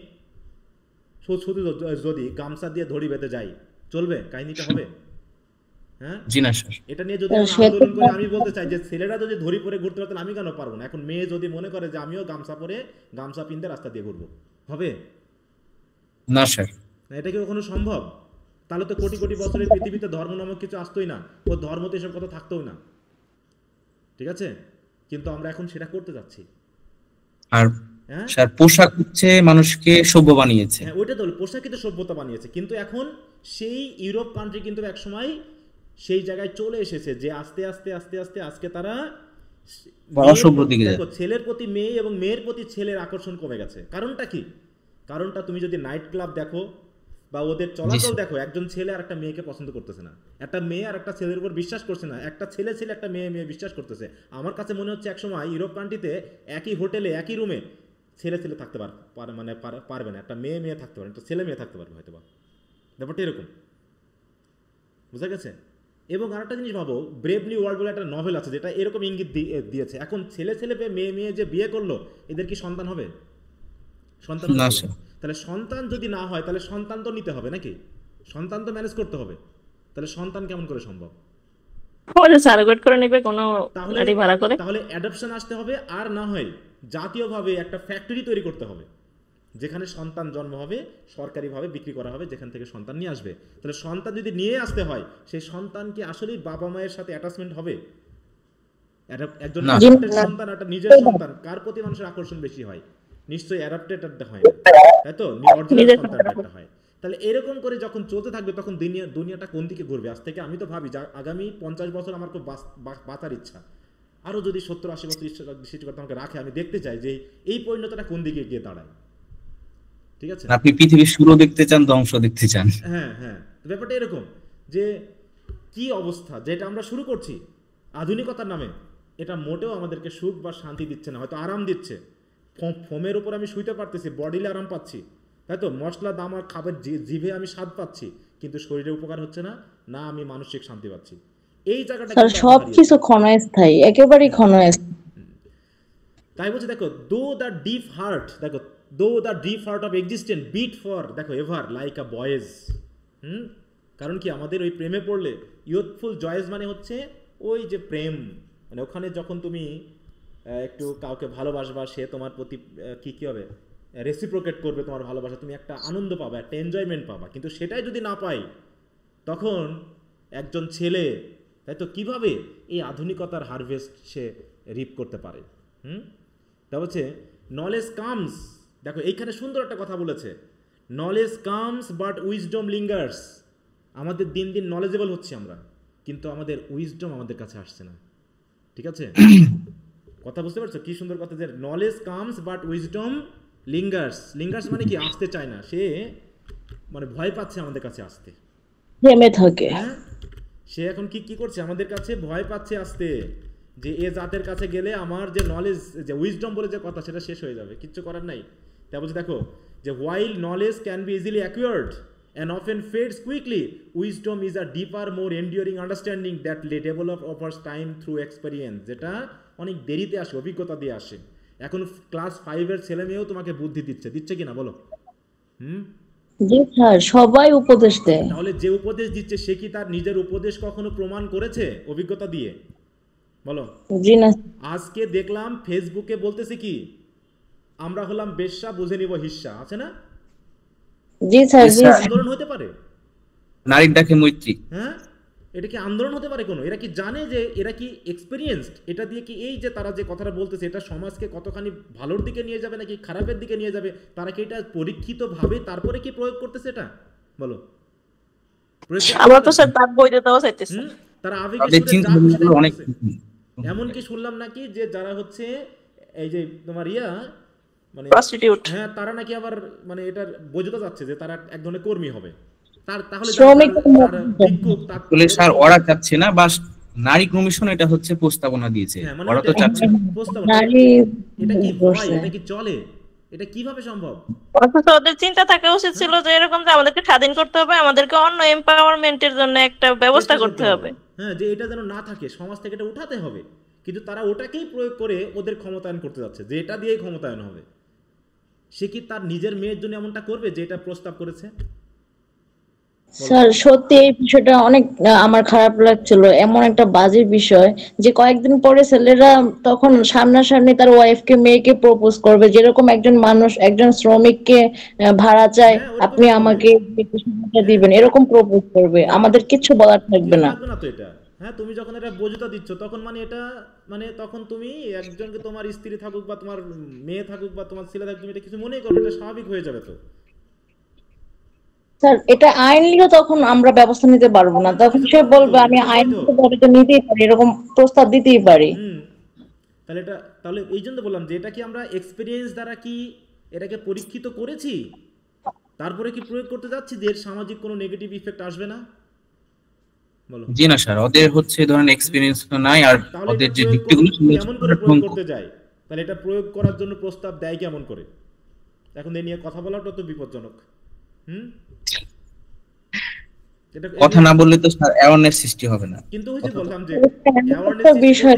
শুধু যদি গামছা দিয়ে ধড়ি বেঁধে যায়, চলবে? কাহিনীটা হবে? হ্যাঁ, জি না স্যার। এটা নিয়ে যদি স্যার, এখন সে তো আন্দোলন করে, আমি বলতে চাই যে ছেলেরা যদি ধরি পরে ঘুরতে পারতেন, আমি কেন পারবো না? এখন মেয়ে যদি মনে করে যে আমিও গামছা পরে গামছা পিনতে রাস্তা দিয়ে ঘুরবো, হবে না স্যার। না? এটা কি কখনো সম্ভব? তাহলে তো কোটি কোটি বছরের পৃথিবীতে ধর্ম নামক কিছু আসতোই না, ও ধর্মতে এসব কথা থাকতোই না। ঠিক আছে? কিন্তু আমরা এখন সেটা করতে যাচ্ছি। আর হ্যাঁ স্যার, পোশাক হচ্ছে মানুষকে সভ্য বানিয়েছে। হ্যাঁ, ওইটা তো পোশাকই তো সভ্যতা বানিয়েছে। কিন্তু এখন সেই ইউরোপ কান্ট্রি কিন্তু একসময় সেই জায়গায় চলে এসেছে যে আস্তে আস্তে আস্তে আস্তে আজকে তারা অসভ্য দিকে দেখো, ছেলের প্রতি মেয়ে এবং মেয়ের প্রতি ছেলের আকর্ষণ কমে গেছে। কারণটা কি? কারণটা তুমি যদি নাইট ক্লাব দেখো বা ওদের চলাচল দেখো, একজন ছেলে আর একটা মেয়েকে পছন্দ করতেছে না, একটা মেয়ে আর একটা ছেলের উপর বিশ্বাস করছে না, একটা ছেলে ছেলে একটা মেয়ে মেয়ে বিশ্বাস করতেছে। আমার কাছে মনে হচ্ছে একসময় ইউরোপ কান্ট্রিতে একই হোটেলে একই রুমে ছেলে ছেলে থাকতে পারবে না, একটা মেয়ে মেয়ে থাকতে পারবে, একটা ছেলে মেয়ে থাকতে পারবে হয়তো বা, ব্যাপারটা এরকম, বুঝা গেছে? এবং আরেকটা জিনিস ভাবো, ব্রেভ নিউ ওয়ার্ল্ড বলে একটা নভেল আছে যেটা এরকম ইঙ্গিত দিয়েছে। এখন ছেলে ছেলে মেয়ে মেয়ে যে বিয়ে করলো, এদের কি সন্তান হবে? সন্তান না হবে? স্যার। তাহলে সন্তান যদি না হয় তাহলে সন্তান তো নিতে হবে নাকি, সন্তান তো ম্যানেজ করতে হবে। তাহলে সন্তান কেমন করে সম্ভব? ওরা সার্টিফিকেট করে নেবে কোনো তাহলে গাড়ি ভাড়া করে। তাহলে অ্যাডপশন আসতে হবে, আর না হয় জাতীয়ভাবে একটা ফ্যাক্টরি তৈরি করতে হবে যেখানে সন্তান জন্ম হবে, সরকারিভাবে বিক্রি করা হবে, যেখান থেকে সন্তান নিয়ে আসবে। তাহলে সন্তান যদি নিয়ে আসতে হয়, সেই সন্তান কি আসলেই বাবা মায়ের সাথে অ্যাটাচমেন্ট হবে? একজন না। অ্যাডাপ্টেড সন্তান, একটা নিজের সন্তান, কার প্রতি মানুষের আকর্ষণ বেশি হয়? নিশ্চয়ই অ্যাডাপ্টেডটা হয় না, তাই তো? অরিজিনাল নিজের সন্তানটা একটা হয়। তাহলে এরকম করে যখন চলতে থাকবে তখন দুনিয়াটা কোন দিকে ঘুরবে? আজ থেকে আমি তো ভাবি আগামী 50 বছর আমার খুব বাঁচার ইচ্ছা, আরও যদি 70-80 বছর সৃষ্টিকর্তা আমাকে রাখে, আমি দেখতে চাই যে এই পরিণতটা কোন দিকে গিয়ে দাঁড়ায়। ঠিক আছে? আপনি পৃথিবীর শুরু দেখতে চান, ধ্বংস দেখতে চান? হ্যাঁ হ্যাঁ, ব্যাপারটা এরকম যে কি অবস্থা যেটা আমরা শুরু করছি আধুনিকতার নামে, এটা মোটেও আমাদেরকে সুখ বা শান্তি দিচ্ছে না, হয়তো আরাম দিচ্ছে। ফোমের উপর আমি শুইতে পারতেছি, বডিলে আরাম পাচ্ছি, তাই তো? মশলা দাম আর খাবার জিভে আমি স্বাদ পাচ্ছি, কিন্তু শরীরে উপকার হচ্ছে না, না আমি মানসিক শান্তি পাচ্ছি। এই জায়গাটা স্যার কিন্তু আমরা সবকিছু হারিয়েছি। ক্ষণস্থায়ী, একেবারেই ক্ষণস্থায়ী। তাই বলছি, দেখো, দো দ্য ডিপ হার্ট, দেখো, though the deep heart of existence beat for, দেখো, এভার লাইক আ বয়েজ। কারণ কি, আমাদের ওই প্রেমে পড়লে ইয়ুথফুল জয়েস মানে হচ্ছে ওই যে প্রেম, মানে ওখানে যখন তুমি একটু কাউকে ভালোবাসবা, সে তোমার প্রতি কি হবে, রেসিপ্রোকেট করবে তোমার ভালোবাসা, তুমি একটা আনন্দ পাবা, একটা এনজয়মেন্ট পাবা। কিন্তু সেটাই যদি না পাই, তখন একজন ছেলে, তাই তো, কিভাবে এই আধুনিকতার হারভেস্ট সে রিপ করতে পারে? তা হচ্ছে নলেজ কামস, দেখো এইখানে সুন্দর একটা কথা বলেছে, নলেজ কামস বাট উইজডম লিঙ্গার্স। আমাদের দিন দিন নলেজেবল হচ্ছে আমরা, কিন্তু আমাদের উইজডম আমাদের কাছে আসছে না। ঠিক আছে, কথা বুঝতে পারছো? কি সুন্দর কথা, যে নলেজ কামস বাট উইজডম লিঙ্গার্স। লিঙ্গার্স মানে কি? আসতে চায় না, সে মানে ভয় পাচ্ছে আমাদের কাছে আসতে। থেমে থাকে। হ্যাঁ, সে এখন কি করছে? আমাদের কাছে ভয় পাচ্ছে আসতে, যে এ জাতের কাছে গেলে আমার যে নলেজ, যে উইজডম বলে যে কথা, সেটা শেষ হয়ে যাবে, কিচ্ছু করার নাই। তাই বলছে দেখো, যে while knowledge can be easily acquired and often fades quickly, wisdom is a deeper, more enduring understanding that develop over time through experience, যেটা অনেক দেরিতে আসে, অভিজ্ঞতা দিয়ে আসে। এখন ক্লাস 5-এর ছেলে মেয়েও তোমাকে বুদ্ধি দিচ্ছে কিনা বলো? জি স্যার, সবাই উপদেশ দেয়। তাহলে যে উপদেশ দিচ্ছে সে কি তার নিজের উপদেশ কখনো প্রমাণ করেছে অভিজ্ঞতা দিয়ে? বলো। জি না। আজকে দেখলাম ফেসবুকে বলতেছে কি, আমরা হলাম বেশ্যা, বুঝে নিব হিস্সা, আছে না? জি স্যার, জি স্যার। আন্দোলন হতে পারে? নারীর ডাকে মৈত্রী। হ্যাঁ, এটা কি আন্দোলন হতে পারে কোনো? এরা কি জানে যে, এরা কি এক্সপেরিয়েন্সড? এটা দিয়ে কি এই যে তারা যে কথাটা বলতেছে, এটা সমাজকে কতখানি ভালোর দিকে নিয়ে যাবে নাকি খারাপের দিকে নিয়ে যাবে, তারা কি এটা পরীক্ষিত ভাবে তারপরে কি প্রয়োগ করতেছে? এটা বলো। আমরা তো স্যার তার বই দিতেও চাইতেছি। তারা আবেগের সুরে যা খুশি তাই অনেক বলতেছে। এমনকি শুনলাম নাকি যে যারা হচ্ছে এই যে তোমার মানে প্রস্টিটিউট, হ্যাঁ, তারা নাকি আবার মানে এটার বোঝাতে যাচ্ছে যে তারা এক ধরনের কর্মী হবে। তাহলে স্যার ওরা চাচ্ছে না, বা নারী কমিশন এটা হচ্ছে প্রস্তাবনা দিয়েছে, ওরা তো চাচ্ছে নারী। এটা কি হয়? এটা কি চলে? এটা কিভাবে সম্ভব? অথচ ওদের চিন্তা থাকা উচিত ছিল যে এরকম, যে আমাদেরকে স্বাধীন করতে হবে, আমাদেরকে অন্য এম্পাওয়ারমেন্টের জন্য একটা ব্যবস্থা করতে হবে। হ্যাঁ, যে এটা যেন না থাকে, সমাজ থেকে এটা উঠাতে হবে। কিন্তু তারা ওটাকেই প্রয়োগ করে ওদের ক্ষমতায়ন করতে যাচ্ছে, যে এটা দিয়েই ক্ষমতায়ন হবে। সে কি তার নিজের মেয়ের জন্য এমনটা করবে যে এটা প্রস্তাব করেছে? স্যার সত্যি এই বিষয়টা অনেক আমার খারাপ লাগছিল। এমন একটা বাজে বিষয় যে কয়েকদিন পরে ছেলেরা তখন সামনাসামনি তার ওয়াইফকে, মেয়েকে প্রপোজ করবে, যেরকম একজন মানুষ একজন শ্রমিককে ভাড়া চায়, আপনি আমাকে দিবেন, এরকম প্রপোজ করবে, আমাদের কিছু বলার থাকবে না। তো এটা, হ্যাঁ, তুমি যখন এটা বোঝাতে দিচ্ছ তখন মানে এটা মানে তখন তুমি একজনকে, তোমার স্ত্রী থাকুক বা তোমার মেয়ে থাকুক বা তোমার ছেলে থাকুক, তুমি এটা কিছু মনেই করবে, এটা স্বাভাবিক হয়ে যাবে। তো স্যার এটা আইনগত, তখন আমরা ব্যবস্থা নিতে পারবো না, তখন সে বলবে আমি আইনগতভাবে তো নিতেই পারি, এরকম প্রস্তাব দিতেই পারি। তাহলে এই জন্য বললাম যে এটা কি আমরা এক্সপেরিয়েন্স দ্বারা কি এটাকে পরীক্ষিত করেছি, তারপরে কি প্রয়োগ করতে যাচ্ছি, যে এর সামাজিক কোনো নেগেটিভ ইফেক্ট আসবে না? বলো। জি না স্যার, ওদের হচ্ছে ধরেন এক্সপেরিয়েন্স তো নাই, আর ওদের যে যুক্তিগুলো কেমন করে প্রয়োগ করতে যায়? তাহলে এটা প্রয়োগ করার জন্য প্রস্তাব দেয় কেমন করে? এখন এই নিয়ে কথা বলাটা তো বিপজ্জনক। কথা না বললে তো স্যার অ্যাওয়ারনেস সৃষ্টি হবে না। কিন্তু ওই যে বললাম যে বিষয়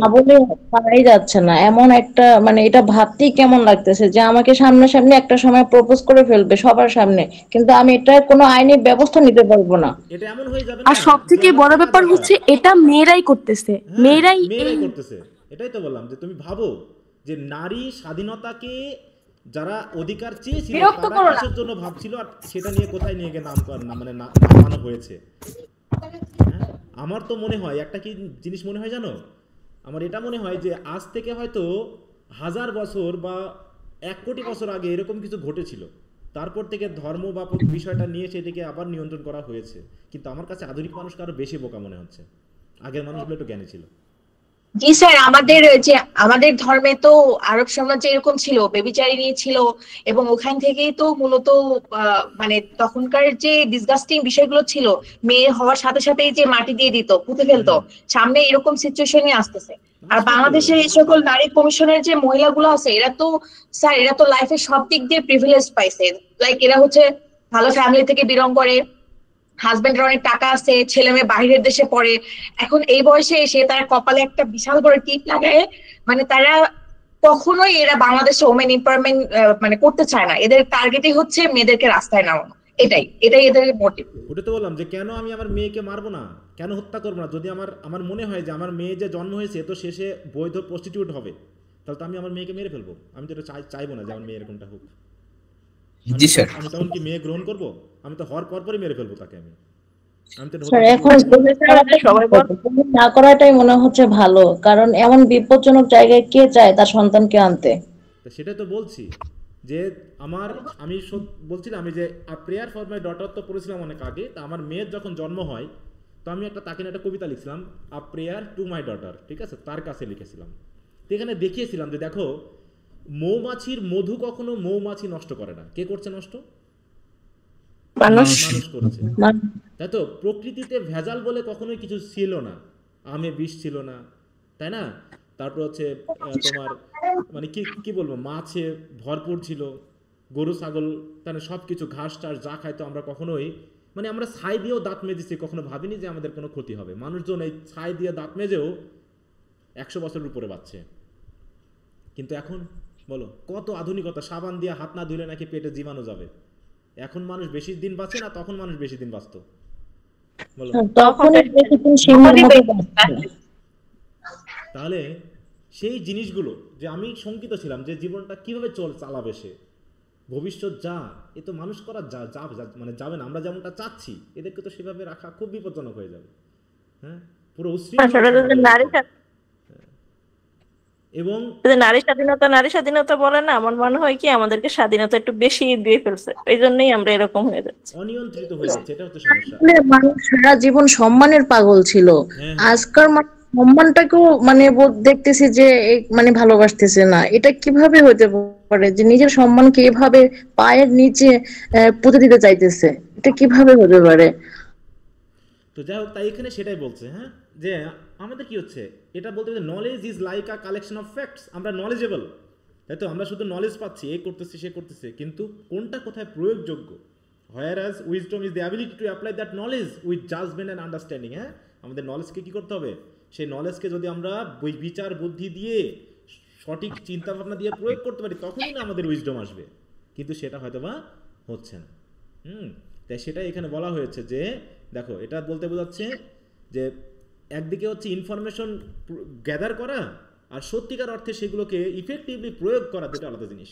না বলে পারাই যাচ্ছে না, এমন একটা মানে এটা ভাবতেই কেমন লাগতেছে যে আমাকে সামনাসামনি একটা সময় প্রপোজ করে ফেলবে সবার সামনে, কিন্তু আমি এটা কোনো আইনি ব্যবস্থা নিতে পারবো না। এটা এমন হয়ে যাবে। আর সবথেকে বড় ব্যাপার হচ্ছে এটা মেয়েরাই করতেছে, মেয়েরাই করতেছে। এটাই তো বললাম যে তুমি ভাবো যে নারী স্বাধীনতাকে যারা অধিকার চেয়েছিল তারা কিসের জন্য ভাবছিল, আর সেটা নিয়ে কোথায় নিয়ে গিয়ে নামানো হয়েছে। আমার তো মনে হয় একটা কি জিনিস মনে হয় জানো, আমার এটা মনে হয় যে আজ থেকে হয়তো 1000 বছর বা 1 কোটি বছর আগে এরকম কিছু ঘটেছিল, তারপর থেকে ধর্ম বা বিষয়টা নিয়ে সেটাকে আবার নিয়ন্ত্রণ করা হয়েছে। কিন্তু আমার কাছে আধুনিক মানুষকে আরো বেশি বোকা মনে হচ্ছে, আগের মানুষগুলো একটু জ্ঞানী ছিল। জি স্যার, আমাদের ধর্মে তো আরব সমাজে এরকম ছিল, বেবিচারিণী ছিল, এবং ওখান থেকেই তো মূলত মানে তখনকার যে ডিসগাস্টিং বিষয়গুলো ছিল, মেয়ে হওয়ার সাথে সাথেই যে মাটি দিয়ে দিত, পুঁতে ফেলতো, সামনে এরকম সিচুয়েশনই আসতেছে। আর বাংলাদেশের এই সকল নারী কমিশনের যে মহিলাগুলো আছে, এরা তো লাইফের সব দিক দিয়ে প্রিভিলেজ পাইছে। লাইক এরা হচ্ছে ভালো ফ্যামিলি থেকে বিলং করে, হাজবেন্ডের অনেক টাকা আছে, ছেলে মেয়ে বাইরের দেশে পড়ে, এখন এই বয়সে এসে তারা কপালে একটা বিশাল বড় টিপ লাগায়, মানে তারা কখনোই এরা বাংলাদেশে ওমেন এম্পাওয়ারমেন্ট মানে করতে চায় না। এদের টার্গেটই হচ্ছে মেয়েদেরকে রাস্তায় নামানো, এটাই এদের মোটিভ। ওটা তো বললাম যে কেন আমি আমার মেয়েকে মারবো না, কেন হত্যা করবো না? যদি আমার মনে হয় যে আমার মেয়ে যে জন্ম হয়েছে তো শেষে বৈধ প্রস্টিটিউট হবে, তাহলে তো আমি আমার মেয়েকে মেরে ফেলবো। আমি তো এটা চাইবো না যে আমার মেয়ে এরকমটা হোক। জি স্যার। আমি তখন কি মেয়ে গ্রহণ করবো? আমি তো হওয়ার পরপরই মেরে ফেলবো তাকে। আমি এখন না করাটাই মনে হচ্ছে ভালো, কারণ এমন বিপজ্জনক জায়গায় কে চায় তার সন্তানকে আনতে? সেটাই তো বলছি যে আমি বলছিলাম আমি যে প্রেয়ার ফর মাই ডটার তো পড়েছিলাম অনেক আগে, তা আমার মেয়ের যখন জন্ম হয় তো আমি তাকে একটা কবিতা লিখছিলাম, a prayer to my daughter, ঠিক আছে, তার কাছে লিখেছিলাম। তো এখানে দেখিয়েছিলাম যে দেখো, মৌমাছির মধু কখনো মৌমাছি নষ্ট করে না। কে করছে নষ্ট? মানুষ করেছে, তাই তো। প্রকৃতিতে ভেজাল বলে কখনোই কিছু ছিল না, আমে বিষ ছিল না, তাই না? তারপর হচ্ছে তোমার মানে কি বলবো, মাছে ভরপুর ছিল, গরু ছাগল, তাহলে সব কিছু ঘাস টাস যা খাইতো আমরা কখনোই মানে আমরা ছাই দিয়েও দাঁত মেজেছি, কখনো ভাবিনি যে আমাদের কোনো ক্ষতি হবে। মানুষজন এই ছাই দিয়ে দাঁত মেজেও 100 বছরের উপরে বাঁচছে। কিন্তু এখন বলো কত আধুনিকতা, সাবান দিয়ে হাত না ধুলে নাকি পেটে জীবাণু যাবে। এখন মানুষ বেশি দিন বাঁচে না, তখন মানুষ বেশি দিন বাঁচত, বলো। তাহলে সেই জিনিসগুলো যে আমি শঙ্কিত ছিলাম যে জীবনটা কিভাবে চালাবে সে, ভবিষ্যৎ যা এ তো মানুষ করা মানে যাবে না। আমরা যেমনটা চাচ্ছি এদেরকে তো সেভাবে রাখা খুব বিপজ্জনক হয়ে যাবে। হ্যাঁ, পুরো এবং নারী স্বাধীনতা বলে না, আমার মনে হয় কি আমাদেরকে স্বাধীনতা একটু বেশি দিয়ে ফেলছে, এই জন্যই আমরা এরকম হয়ে যাচ্ছি, অনিয়ন্ত্রিত হয়ে যাচ্ছে। এটা হচ্ছে সমস্যা। মানুষ সারা জীবন সম্মানের পাগল ছিল, আজকাল সম্মানটাকেও মানে দেখতেছি যে মানে ভালোবাসতেছে না। এটা কিভাবে হতে পারে যে নিজের সম্মানকে এভাবে পায়ের নিচে পুঁতে দিতে চাইতেছে? এটা কিভাবে হতে পারে? তো যাই হোক, তাই এখানে সেটাই বলছে, হ্যাঁ, যে আমাদের কি হচ্ছে এটা বলতে গেলে knowledge is like a collection of facts. আমরা নলেজেবল, তাই তো, আমরা শুধু নলেজ পাচ্ছি, এ করতেছি সে করতেছে, কিন্তু কোনটা কোথায় প্রয়োগযোগ্য। whereas wisdom is the ability to apply that knowledge with judgment and understanding। হ্যাঁ, আমাদের নলেজকে কি করতে হবে, সেই নলেজকে যদি আমরা বিচার বুদ্ধি দিয়ে সঠিক চিন্তা ভাবনা দিয়ে প্রয়োগ করতে পারি, তখনই না আমাদের উইজডম আসবে। কিন্তু সেটা হয়তো বা হচ্ছে না। তাই সেটাই এখানে বলা হয়েছে যে দেখো, এটা বলতে বোঝাচ্ছে যে একদিকে হচ্ছে ইনফরমেশন গ্যাদার করা, আর সত্যিকার অর্থে সেগুলোকে ইফেক্টিভলি প্রয়োগ করা, দুটো আলাদা জিনিস।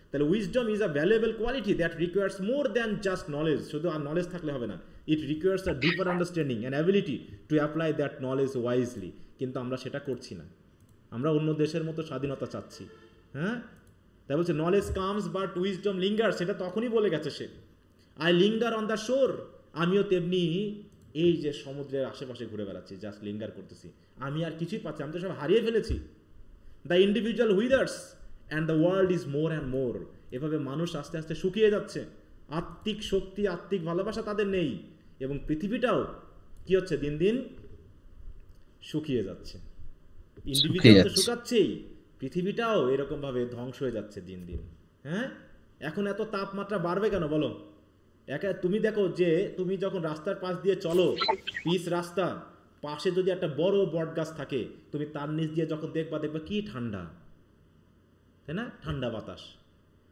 তাহলে wisdom is a valuable quality that requires more than just knowledge. শুধু আর নলেজ থাকলে হবে না, it requires a deeper understanding and ability to apply that knowledge wisely. কিন্তু আমরা সেটা করছি না, আমরা অন্য দেশের মতো স্বাধীনতা চাচ্ছি। হ্যাঁ, তাই বলছে knowledge comes but wisdom linger. সেটা তখনই বলে গেছে সে, I linger on the shore. আমিও তেমনি এই যে সমুদ্রের আশেপাশে ঘুরে বেড়াচ্ছি, জাস্ট লিঙ্গার করতেছি, আমি আর কিছুই পাচ্ছি, আমি তো সব হারিয়ে ফেলেছি। The individual withers and the world is more and more. এভাবে মানুষ আস্তে আস্তে শুকিয়ে যাচ্ছে, আত্মিক শক্তি আত্মিক ভালোবাসা তাদের নেই, এবং পৃথিবীটাও কি হচ্ছে দিন দিন শুকিয়ে যাচ্ছে। ইন্ডিভিজুয়াল তো শুকাচ্ছেই, পৃথিবীটাও এরকম ভাবে ধ্বংস হয়ে যাচ্ছে দিন দিন। হ্যাঁ, এখন এত তাপমাত্রা বাড়বে কেন বলো? তুমি দেখো যে তুমি যখন রাস্তার পাশ দিয়ে চলো, পিচ রাস্তা, পাশে যদি একটা বড় বট গাছ থাকে, তুমি তার নিচ দিয়ে যখন দেখবা কি ঠান্ডা, তাই না? ঠান্ডা বাতাস,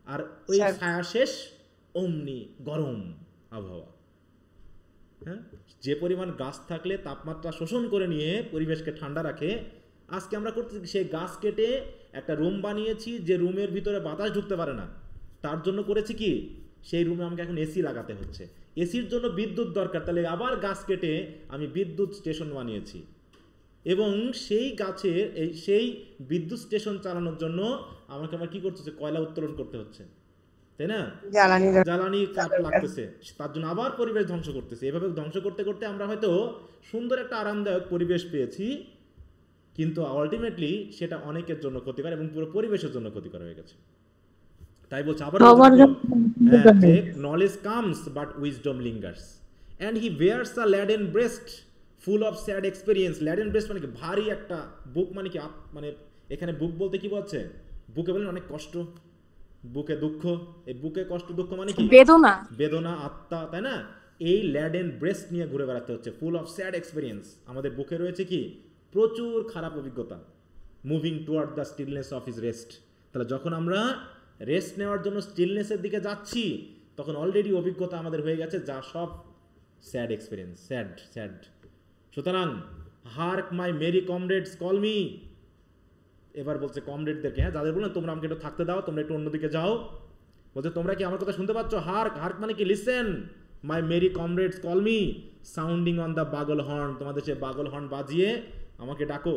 আর ওই ছায়া শেষ অমনি গরম আবহাওয়া। হ্যাঁ, যে পরিমাণ গাছ থাকলে তাপমাত্রা শোষণ করে নিয়ে পরিবেশকে ঠান্ডা রাখে, আজকে আমরা করতেছি সেই গাছ কেটে একটা রুম বানিয়েছি, যে রুমের ভিতরে বাতাস ঢুকতে পারে না, তার জন্য করেছি কি সেই রুমে আমাকে এখন এসি লাগাতে হচ্ছে। এসির জন্য বিদ্যুৎ দরকার, তাহলে আবার গাছ কেটে আমি বিদ্যুৎ স্টেশন বানিয়েছি, এবং সেই গাছের সেই বিদ্যুৎ স্টেশন চালানোর জন্য আমাকে আবার কি করতেছে, কয়লা উত্তোলন করতে হচ্ছে, তাই না? জ্বালানি কাঠ লাগতেছে, তার জন্য আবার পরিবেশ ধ্বংস করতেছে। এভাবে ধ্বংস করতে করতে আমরা হয়তো সুন্দর একটা আরামদায়ক পরিবেশ পেয়েছি, কিন্তু আলটিমেটলি সেটা অনেকের জন্য ক্ষতিকর এবং পুরো পরিবেশের জন্য ক্ষতিকর হয়ে গেছে। তাই বলছে আবার, knowledge comes but wisdom lingers and he bears a laden breast full of sad experience. Laden breast মানে কি, ভারী একটা বুক, মানে কি, মানে এখানে বুক বলতে কি বলছে, বুকে বলেন অনেক কষ্ট, বুকে দুঃখ, এই বুকে কষ্ট দুঃখ মানে কি, বেদনা, বেদনা, আত্মা, তাই না? এই ল্যাডেন ব্রেস্ট নিয়ে ঘুরে বেড়াতে হচ্ছে, ফুল অফ স্যাড এক্সপিরিয়েন্স। আমাদের বুকে রয়েছে কি, প্রচুর খারাপ অভিজ্ঞতা। Moving toward the stillness of his rest. তাহলে যখন আমরা রেস্ট নেওয়ার জন্য স্টিলনেসের দিকে যাচ্ছি, তখন অলরেডি অভিজ্ঞতা আমাদের হয়ে গেছে, যা সব স্যাড এক্সপিরিয়েন্স, স্যাড। সুতরাং হার্ক মাই মেরি কমরেডস কল মি। এবার বলছে কমরেডদেরকে, হ্যাঁ, যাদের বললেন তোমরা আমাকে একটু থাকতে দাও, তোমরা একটু অন্যদিকে যাও, বলছে তোমরা কি আমার কথা শুনতে পাচ্ছ? হার্ক মানে কি, listen, my merry comrades call me sounding on the bugle horn. তোমাদের সে বাগল হর্ন বাজিয়ে আমাকে ডাকো।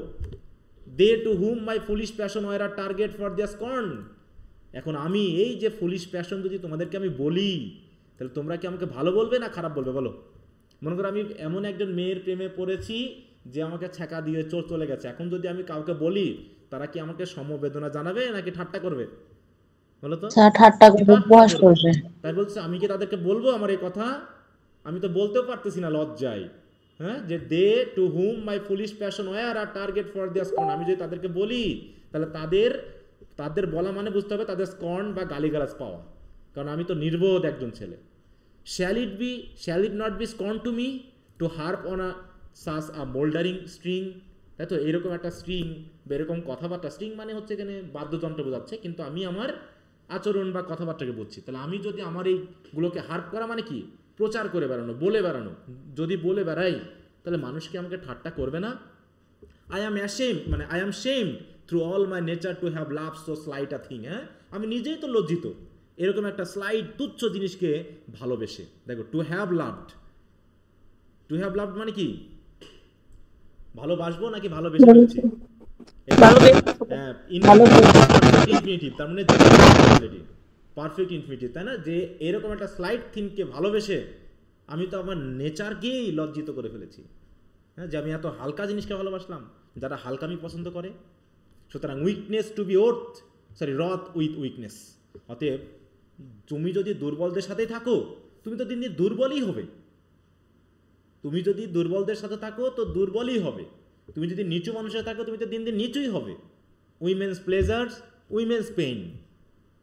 They to whom my foolish passion were a target for their scorn. এখন আমি এই যে ফুলিশ প্যাশন যদি তোমাদেরকে আমি বলি, তাহলে তোমরা কি আমাকে ভালো বলবে না খারাপ বলবে বলো? মনে করো আমি এমন একজন মেয়ের প্রেমে পড়েছি যে আমাকে ছ্যাঁকা দিয়ে চোর চলে গেছে, এখন যদি আমি কাউকে বলি তারা কি আমাকে সমবেদনা জানাবে নাকি ঠাট্টা করবে বলো তো? স্যার ঠাট্টা করে উপহাস করবে। তাই বলছে আমি কি তাদেরকে বলবো আমার এই কথা? আমি তো বলতেও পারতেছি না লজ্জায়, হ্যাঁ, যে they to whom my foolish passion were a target for their scorn. আমি যদি তাদেরকে বলি তাহলে তাদের বলা মানে বুঝতে হবে তাদের স্কর্ন বা গালিগালাজ পাওয়া, কারণ আমি তো নির্বোধ একজন ছেলে। Shall it not be scorn to me to harp on a such a mouldering string, তাই তো? এরকম একটা স্ট্রিং বা এরকম কথাবার্তা, স্ট্রিং মানে হচ্ছে এখানে বাদ্যযন্ত্র বোঝাচ্ছে, কিন্তু আমি আমার আচরণ বা কথাবার্তাকে বুঝছি। তাহলে আমি যদি আমার এইগুলোকে হার্প করা মানে কি, প্রচার করে বেড়ানো, বলে বেড়ানো, যদি বলে বেড়াই তাহলে মানুষ কি আমাকে ঠাট্টা করবে না? I am shamed through all my nature to have love so slight a thing. হ্যাঁ, আমি নিজেই তো লজ্জিত এরকম একটা স্লাইট তুচ্ছ জিনিসকে ভালোবেসে। দেখো, টু হ্যাভ লাভড মানে কি, ভালোবাসবো নাকি ভালোবেসে ফেলেছি? ইনফিনিটিভ, তার মানে পারফেক্ট ইনফিনিটিভ, তাই না? যে এরকম একটা স্লাইট থিংকে ভালোবেসে আমি তো আমার নেচারকেই লজ্জিত করে ফেলেছি, হ্যাঁ, যে আমি এত হালকা জিনিসকে ভালোবাসলাম। যারা হালকামি পছন্দ করে, সুতরাং উইকনেস টু বি রথ উইথ উইকনেস। অতএব তুমি যদি দুর্বলদের সাথেই থাকো তুমি তো দিন দিন দুর্বলই হবে। তুমি যদি দুর্বলদের সাথে থাকো তো দুর্বলই হবে। তুমি যদি নিচু মানুষের থাকো তুমি তো দিন দিন নিচুই হবে। উইমেন্স প্লেজার্স উইমেন্স পেইন,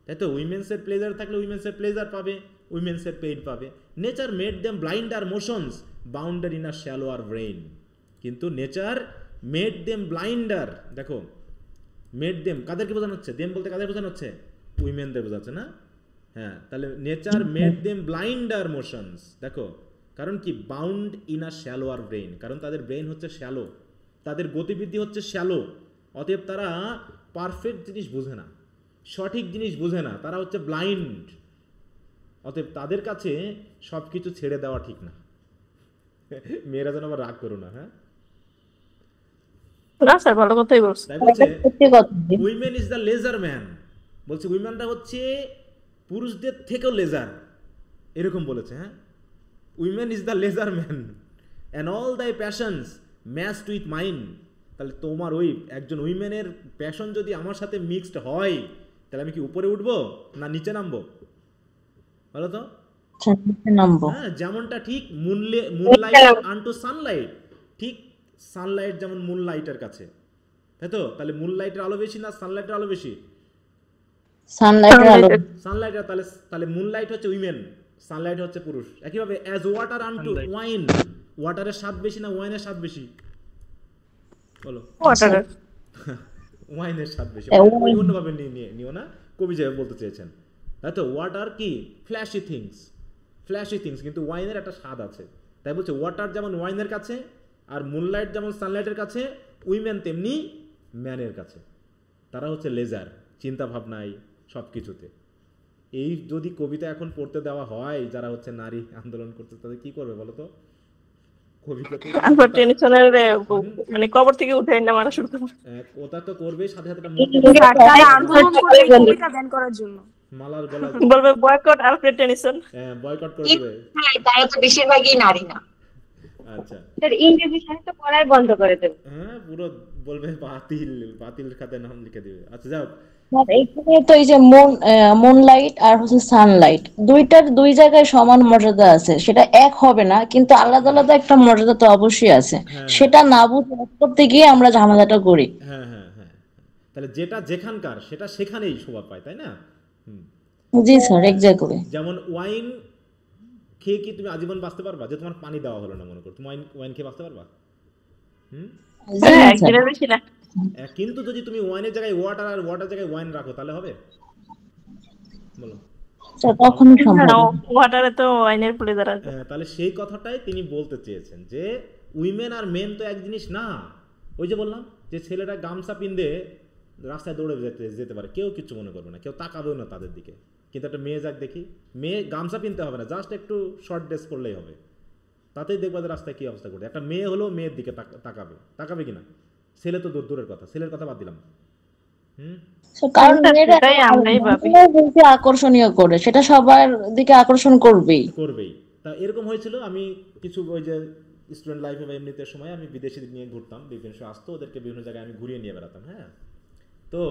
তাই তো? উইমেন্সের প্লেজার থাকলে উইমেন্সের প্লেজার পাবে, উইমেন্সের পেইন পাবে। Nature made them blinder motions bounded in a shallower brain. কিন্তু নেচার মেড দেম ব্লাইন্ডার, দেখো মেড দেম কাদেরকে বোঝানো হচ্ছে? দেম বলতে কাদের বোঝানো হচ্ছে? উইমেনদের বোঝাচ্ছে না? হ্যাঁ, তাহলে nature made them blinder motions, দেখো কারণ কি, bound in a shallower brain, কারণ তাদের ব্রেইন হচ্ছে শ্যালো, তাদের গতিবিধি হচ্ছে শ্যালো। অতএব তারা পারফেক্ট জিনিস বোঝে না, সঠিক জিনিস বোঝে না, তারা হচ্ছে ব্লাইন্ড। অতএব তাদের কাছে সব কিছু ছেড়ে দেওয়া ঠিক না। মেয়েরা যেন আবার রাগ করো না, হ্যাঁ? না স্যার, ভালো কথাই বলছেন। তাই বলছে সত্যি কথা। Women is the lesser man, বলছে উইমেনরা হচ্ছে পুরুষদের থেকেও লেজার, এরকম বলেছে। হ্যাঁ, women is the lesser man and all thy passions matched with mind. তাহলে তোমার ওই একজন উইমেনের প্যাশন যদি আমার সাথে মিক্সড হয় তাহলে আমি কি উপরে উঠবো না নিচে নামবো বলো তো? হ্যাঁ, যেমনটা ঠিক মুনলাইট আনটু সানলাইট, ঠিক সানলাইট যেমন মুনলাইটের কাছে, তাই তো? তাহলে মুনলাইটের আলো বেশি না সানলাইটের আলো বেশি? সানলাইটের। তাহলে মুনলাইট হচ্ছে উইমেন, সানলাইট হচ্ছে পুরুষ। একইভাবে অ্যাজ ওয়াটার আনটু ওয়াইন, ওয়াটারের স্বাদ বেশি না ওয়াইনের স্বাদ বেশি বলো? ওয়াটারের। ওয়াইনের স্বাদ বেশি, অন্যভাবে নিও না, কবি যে বলতে চেয়েছেন, তাই তো? ওয়াটার কি ফ্ল্যাশি থিংস, কিন্তু ওয়াইনের একটা স্বাদ আছে। তাই বলছে ওয়াটার যেমন ওয়াইনের কাছে আর মুনলাইট যেমন সানলাইটের কাছে, উইমেন তেমনি ম্যানের কাছে। তারা হচ্ছে লেজার, চিন্তা ভাবনায়, সব কিছুতে। এই যদি কবিতা এখন পড়তে দেওয়া হয় যারা হচ্ছে নারী আন্দোলন করতে, তাদের কি করবে বলো তো? মানে কবর থেকে উঠে না মারা শুরু করবে। ওটা তো করবে, সাথে সাথে মালার গলা বলবে বয়কট আলফ্রেড টেনিসন। হ্যাঁ, বয়কট করে দিবে। হ্যাঁ, তারা তো বেশিরভাগই নারী না। আচ্ছা, স্যার ইংরেজি সাহিত্য পড়াই বন্ধ করে দেবে। হ্যাঁ, পুরো বলবে বাতিল খাতে নাম লিখে দিবে। আচ্ছা, যাও। এখানে তো এই যে মুনলাইট আর হচ্ছে সানলাইট, দুইটার দুই জায়গায় সমান মর্যাদা আছে, সেটা এক হবে না, কিন্তু আলাদা আলাদা একটা মর্যাদা তো অবশ্যই আছে। সেটা না বুঝে করতে গিয়ে আমরা ঝামেলাটা করি। হ্যাঁ হ্যাঁ হ্যাঁ, তাহলে যেটা যেখানকার সেটা সেখানেই শোভা পায়, তাই না? জি স্যার, এক্স্যাক্টলি। যেমন ওয়াইন খেয়ে কি তুমি আজীবন বাঁচতে পারবা? যে তোমার পানি দেওয়া হলো না, মনে করো তুমি ওয়াইন খেয়ে বাঁচতে পারবা? কিন্তু যদি তুমি ওয়াইনের জায়গায় ওয়াটার আর ওয়াটার জায়গায় ওয়াইন রাখো তাহলে হবে বলো? তখনই সম্ভব। ওয়াটারে তো ওয়াইনের ফ্লেভার আছে। তাহলে সেই কথাটাই তিনি বলতে চেয়েছেন যে উইমেন আর মেন তো এক জিনিস না। ওই যে বললাম যে ছেলেরা গামছা পিন্দে রাস্তায় দৌড়ে যেতে পারে, কেউ কিছু মনে করবে না, কেউ তাকাবেও না তাদের দিকে। কিন্তু একটা মেয়ে যাক দেখি, মেয়ে গামছা পিনতে হবে না, জাস্ট একটু শর্ট ড্রেস করলেই হবে, তাতেই দেখবা যে রাস্তায় কী অবস্থা করবে। একটা মেয়ে হলেও মেয়ের দিকে তাকাবে কিনা? ছেলে তো দূরের কথা, ছেলের কথা বাদ দিলাম। কারণ স্যার, মেয়েরা সেটাই আমরাই ভাবি। বেশি আকর্ষণীয় করে, সেটা সবার দিকে আকর্ষণ করবেই। করবেই। তা এরকম হয়েছিল, আমি কিছু ওই যে স্টুডেন্ট লাইফে বা এমনিতে সময় আমি বিদেশিদের নিয়ে ঘুরতাম, বিভিন্ন সময় আসতো, ওদেরকে বিভিন্ন জায়গায় আমি ঘুরিয়ে নিয়ে বেড়াতাম। হ্যাঁ, তো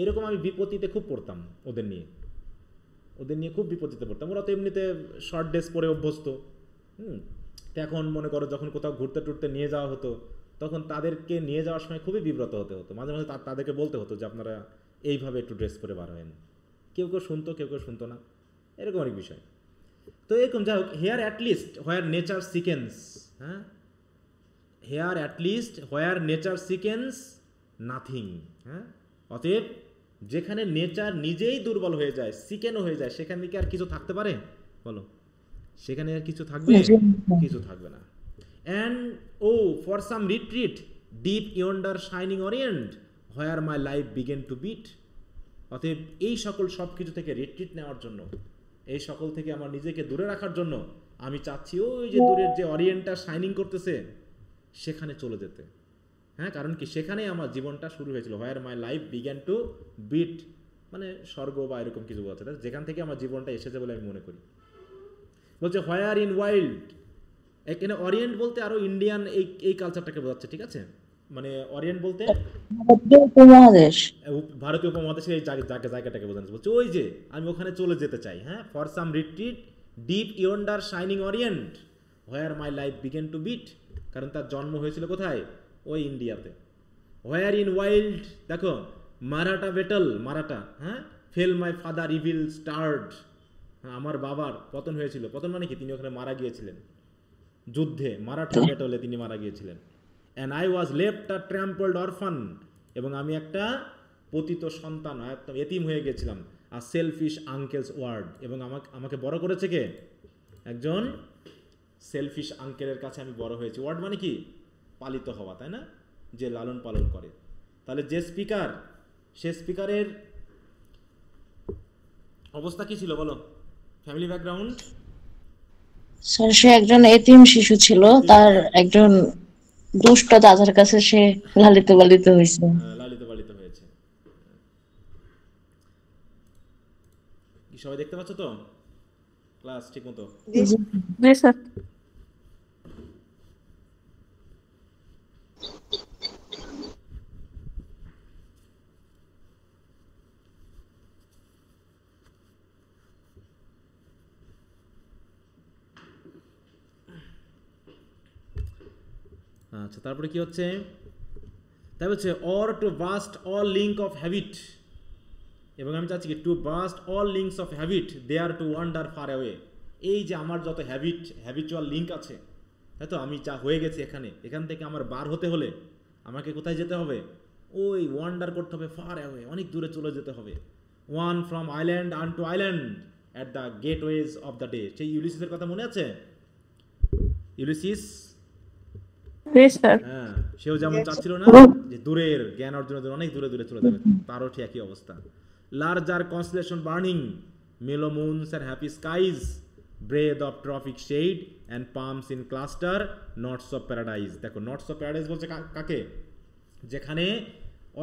এরকম আমি বিপত্তিতে খুব পড়তাম ওদের নিয়ে খুব বিপত্তিতে পড়তাম। ওরা তো এমনিতে শর্ট ড্রেস পরে অভ্যস্ত। তো এখন মনে করো যখন কোথাও ঘুরতে টুরতে নিয়ে যাওয়া হতো, তখন তাদেরকে নিয়ে যাওয়ার সময় খুবই বিব্রত হতে হতো। মাঝে মাঝে তাদেরকে বলতে হতো যে আপনারা এইভাবে একটু ড্রেস পরে বার হয়েন। কেউ কেউ শুনতো, কেউ কেউ শুনতো না, এরকম অনেক বিষয়। তো এরকম যাই হোক, হেয়ার অ্যাটলিস্ট হোয়ার নেচার সিকেন্স, হ্যাঁ, হেয়ার অ্যাটলিস্ট হোয়ার নেচার সিকেন্স নাথিং। হ্যাঁ, অতএব যেখানে নেচার নিজেই দুর্বল হয়ে যায়, সিকেনও হয়ে যায়, সেখান থেকে আর কিছু থাকতে পারে বলো? সেখানে আর কিছু থাকবে? কিছু থাকবে না। And O for some retreat deep yonder shining orient where my life began to beat. অতএব এই সকল সব কিছু থেকে রিট্রিট নেওয়ার জন্য, এই সকল থেকে আমার নিজেকে দূরে রাখার জন্য আমি চাচ্ছি ওই যে দূরের যে অরিয়েন্টটা শাইনিং করতেছে সেখানে চলে যেতে। হ্যাঁ, কারণ কি সেখানেই আমার জীবনটা শুরু হয়েছিল। Where my life began to beat, মানে স্বর্গ বা এরকম কিছু বলছে, যেখান থেকে আমার জীবনটা এসেছে বলে আমি মনে করি। বলছে হোয়ার ইন ওয়াইল্ড, এখানে অরিয়েন্ট বলতে আরো ইন্ডিয়ান এই কালচারটাকে বোঝাচ্ছে, ঠিক আছে? মানে অরিয়েন্ট বলতে উপমহাদেশ, ভারতীয় উপমহাদেশের এই জায়গাটাকে বোঝাচ্ছে। বলছে ওই যে আমি ওখানে চলে যেতে চাই। হ্যাঁ, for some retreat deep yonder shining orient where my life began to beat, কারণ তার জন্ম হয়েছিল কোথায়? ওই ইন্ডিয়াতে। হোয়ার ইন ওয়াইল্ড, দেখো মারাঠা বেটল, মারাঠা, হ্যাঁ, fail my father evil stirred, হ্যাঁ, আমার বাবার পতন হয়েছিল। পতন মানে কি? তিনি ওখানে মারা গিয়েছিলেন যুদ্ধে, মারাঠা বেটলে তিনি মারা গিয়েছিলেন। And I was left a trampled orphan, এবং আমি একটা পতিত সন্তান, একদম এতিম হয়ে গেছিলাম। আর সেলফিশ আঙ্কেলস ওয়ার্ড, এবং আমাকে বড় করেছে কে? একজন সেলফিশ আঙ্কেলের কাছে আমি বড় হয়েছি। ওয়ার্ড মানে কি? পালিত হওয়া, তাই না? যে লালন পালন করে। তাহলে যে স্পিকার, সে স্পিকারের অবস্থা কি ছিল বলো? Family background? স্যার সে একজন এতিম শিশু ছিল, তার একজন দুষ্ট দাদার কাছে সে লালিত পালিত হয়েছে। লালিত পালিত হয়েছে। কি সবাই দেখতে পাচ্ছ তো ক্লাস ঠিক মতো? জি স্যার। আচ্ছা, তারপরে কি হচ্ছে? তাই হচ্ছে or to burst all link of habit, এবং আমি চাচ্ছি কি to burst all links of habit there to wander far away. এই যে আমার যত হ্যাবিচুয়াল লিঙ্ক আছে, তাই তো, আমি যা হয়ে গেছি এখান থেকে আমার বার হতে হলে আমাকে কোথায় যেতে হবে? ওই ওয়ান্ডার করতে হবে, ফার অ্যাওয়ে, অনেক দূরে চলে যেতে হবে। One from island unto island at the gateways of the day. সেই ইউলিসিসের কথা মনে আছে? ইউলিসিস, হ্যাঁ, সেও যেমন চাচ্ছিল না যে দূরের জ্ঞান অর্জনের জন্য অনেক দূরে দূরে চলে যাবে, তারও ঠিক একই অবস্থা। Larger constellation burning, mellow moons and happy skies, breath of tropic shade and palms in cluster, knots of paradise. দেখো, নটস অফ প্যারাডাইজ বলছে কাকে? যেখানে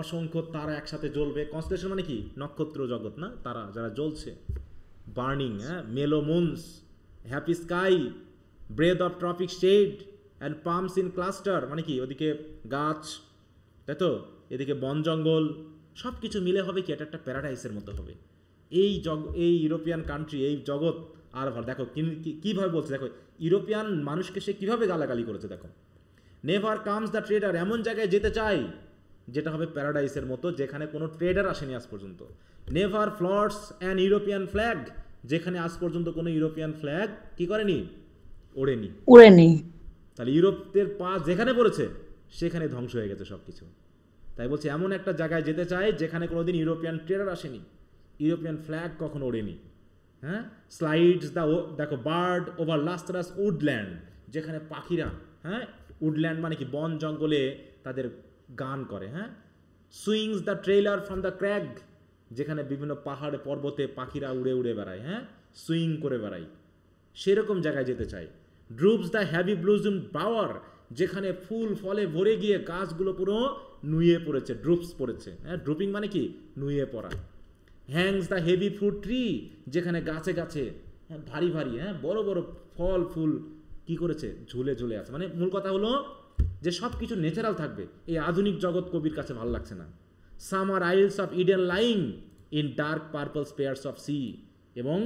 অসংখ্য তারা একসাথে জ্বলবে। কনস্টেলেশন মানে কি? নক্ষত্র জগৎ, না, তারা যারা জ্বলছে। বার্নিং, হ্যাঁ, mellow moons, happy sky, breath of tropic shade and palms in cluster মানে কি? ওদিকে গাছ, তাই তো, এদিকে বন জঙ্গল, সব কিছু মিলে হবে কি? এটা একটা প্যারাডাইসের মতো হবে। এই ইউরোপিয়ান কান্ট্রি, এই জগৎ আর দেখো কীভাবে বলছে, দেখো ইউরোপিয়ান মানুষকে সে কীভাবে গালাগালি করেছে। দেখো, নেভার কামস দ্য ট্রেডার, এমন জায়গায় যেতে চাই যেটা হবে প্যারাডাইসের মতো, যেখানে কোনো ট্রেডার আসেনি আজ পর্যন্ত। নেভার ফ্লটস অ্যান ইউরোপিয়ান ফ্ল্যাগ, যেখানে আজ পর্যন্ত কোনো ইউরোপিয়ান ফ্ল্যাগ কি করেনি? উড়েনি। তাহলে ইউরোপের পা যেখানে পড়েছে সেখানে ধ্বংস হয়ে গেছে সব কিছু। তাই বলছে এমন একটা জায়গায় যেতে চাই যেখানে কোনোদিন ইউরোপিয়ান ট্রেডার আসেনি, ইউরোপিয়ান ফ্ল্যাগ কখনো ওড়েনি। হ্যাঁ, স্লাইডস দ্য, দেখো, বার্ড ওভার লাস্ট্রাস উডল্যান্ড, যেখানে পাখিরা, হ্যাঁ, উডল্যান্ড মানে কি? বন জঙ্গলে তাদের গান করে। হ্যাঁ, swings the trailer from the crag, যেখানে বিভিন্ন পাহাড়ে পর্বতে পাখিরা উড়ে উড়ে বেড়ায়, হ্যাঁ, সুইং করে বেড়ায়, সেরকম জায়গায় যেতে চাই। ড্রুপস দ্য হ্যাভি ব্লুজুম বাওয়ার, যেখানে ফুল ফলে ভরে গিয়ে গাছগুলো পুরো নুয়ে পড়েছে, ড্রুপস পড়েছে, হ্যাঁ, ড্রুপিং মানে কি, নুয়ে পড়া। Hanks the heavy fruit tree, যেখানে গাছে গাছে হ্যাঁ ভারী ভারী হ্যাঁ বড় বড় ফল ফুল কি করেছে, ঝুলে ঝুলে আছে। মানে মূল কথা হলো যে সব কিছু ন্যাচারাল থাকবে। এই আধুনিক জগৎ কবির কাছে ভালো লাগছে না। Summer isles of Eden lying in dark purple spheres of sea, এবং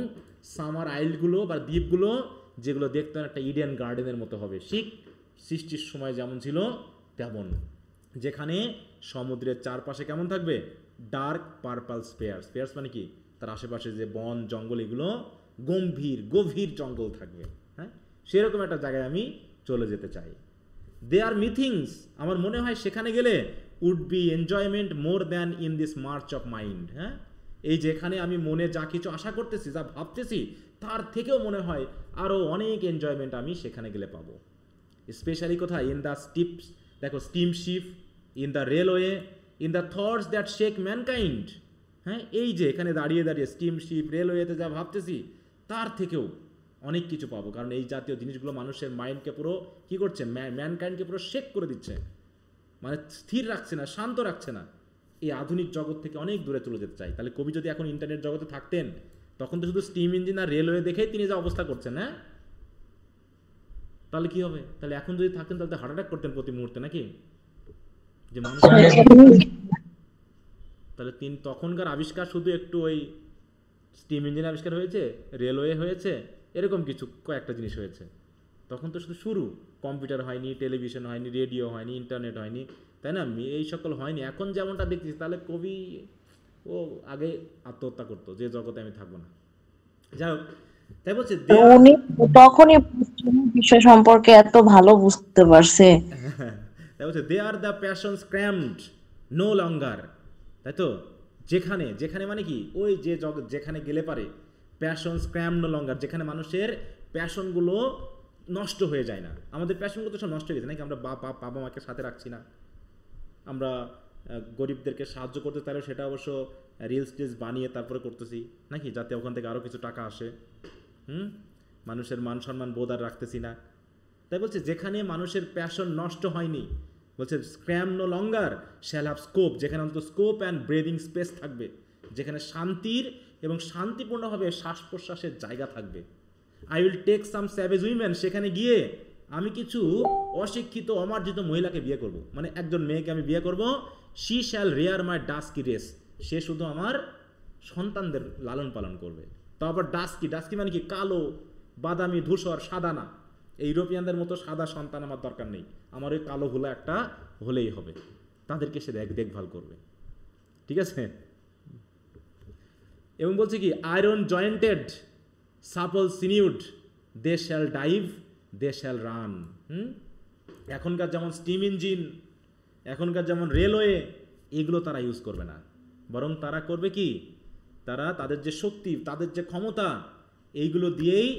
সামার আইলগুলো বা দ্বীপগুলো যেগুলো দেখতে একটা ইডেন গার্ডেনের মতো হবে, ঠিক সৃষ্টির সময় যেমন ছিল তেমন, যেখানে সমুদ্রের চারপাশে কেমন থাকবে, ডার্ক পার্পল স্পেয়ার্স। স্পেয়ার্স মানে কি, তার আশেপাশে যে বন জঙ্গল এগুলো গম্ভীর গভীর জঙ্গল থাকবে। হ্যাঁ, সেরকম একটা জায়গায় আমি চলে যেতে চাই। দে আর মিথিংস, আমার মনে হয় সেখানে গেলে would be enjoyment more than in this march of mind. হ্যাঁ, এই যেখানে আমি মনে যা কিছু আশা করতেছি, যা ভাবতেছি, তার থেকেও মনে হয় আরও অনেক এনজয়মেন্ট আমি সেখানে গেলে পাবো। স্পেশালি কোথায়, ইন দ্য স্টিপস, দেখো steamship, in the railway, in the thoughts that shake mankind. হ্যাঁ, এই যে এখানে দাঁড়িয়ে দাঁড়িয়ে স্টিমশিপ রেলওয়েতে যা ভাবতেছি তার থেকেও অনেক কিছু পাবো, কারণ এই জাতীয় জিনিসগুলো মানুষের মাইন্ডকে পুরো কী করছে, ম্যানকাইন্ডকে পুরো শেক করে দিচ্ছে, মানে স্থির রাখছে না, শান্ত রাখছে না। এই আধুনিক জগৎ থেকে অনেক দূরে চলে যেতে চাই। তাহলে কবি যদি এখন ইন্টারনেট জগতে থাকতেন, তখন তো শুধু স্টিম ইঞ্জিন আর রেলওয়ে দেখেই তিনি যা অবস্থা করছেন, হ্যাঁ, তাহলে কি হবে? তাহলে এখন যদি থাকতেন তাহলে হার্ট অ্যাটাক করতেন প্রতি মুহূর্তে নাকি, যে মানুষ। তাহলে তখনকার আবিষ্কার শুধু একটু ওই স্টিম ইঞ্জিন আবিষ্কার হয়েছে, রেলওয়ে হয়েছে, এরকম কিছু কয়েকটা জিনিস হয়েছে। তখন তো শুধু শুরু, কম্পিউটার হয়নি, টেলিভিশন হয়নি, রেডিও হয়নি, ইন্টারনেট হয়নি, তাই না, এই সকল হয়নি। এখন যেমনটা দেখছিস, তাহলে কবি ও আগে আত্মহত্যা করতো যে জগতে আমি থাকবো না। যাই হোক, তাই বলছে উনি তখনই বিষয় সম্পর্কে এত ভালো বুঝতে পারছে। তাই বলছে they are the passion cramped no longer, তাই তো, যেখানে যেখানে মানে কি, ওই যে জগৎ যেখানে গেলে পারে প্যাশন স্ক্র্যাম নো লঙ্গার, যেখানে মানুষের প্যাশনগুলো নষ্ট হয়ে যায় না। আমাদের প্যাশনগুলো তো সব নষ্ট হয়ে গেছে নাকি, আমরা বাবা মাকে সাথে রাখছি না, আমরা গরিবদেরকে সাহায্য করতে চাইলেও সেটা অবশ্য রিলস টিলস বানিয়ে তারপরে করতেছি নাকি, যাতে ওখান থেকে আরও কিছু টাকা আসে। মানুষের মান সম্মান বোধ আর রাখতেছি না। তাই বলছে যেখানে মানুষের প্যাশন নষ্ট হয়নি, বলছে cramp no longer shall have scope, যেখানে অন্তত স্কোপ অ্যান্ড ব্রেদিং স্পেস থাকবে, যেখানে শান্তির এবং শান্তিপূর্ণভাবে শ্বাস প্রশ্বাসের জায়গা থাকবে। I will take some savage women, সেখানে গিয়ে আমি কিছু অশিক্ষিত অমার্জিত মহিলাকে বিয়ে করব, মানে একজন মেয়েকে আমি বিয়ে করব। She shall rear my dusky race, সে শুধু আমার সন্তানদের লালন পালন করবে। তারপর ডাস্কি, ডাস্কি মানে কি, কালো বাদামি ধূসর, সাদা না, এই ইউরোপিয়ানদের মতো সাদা সন্তান আমার দরকার নেই, আমার ওই কালো ভোলা একটা হলেই হবে, তাদেরকে সে দেখভাল করবে, ঠিক আছে। এবং বলছে কি, iron jointed supple sinewed they shall dive they shall run. এখনকার যেমন স্টিম ইঞ্জিন, এখনকার যেমন রেলওয়ে, এগুলো তারা ইউজ করবে না, বরং তারা করবে কি, তারা তাদের যে শক্তি, তাদের যে ক্ষমতা, এইগুলো দিয়েই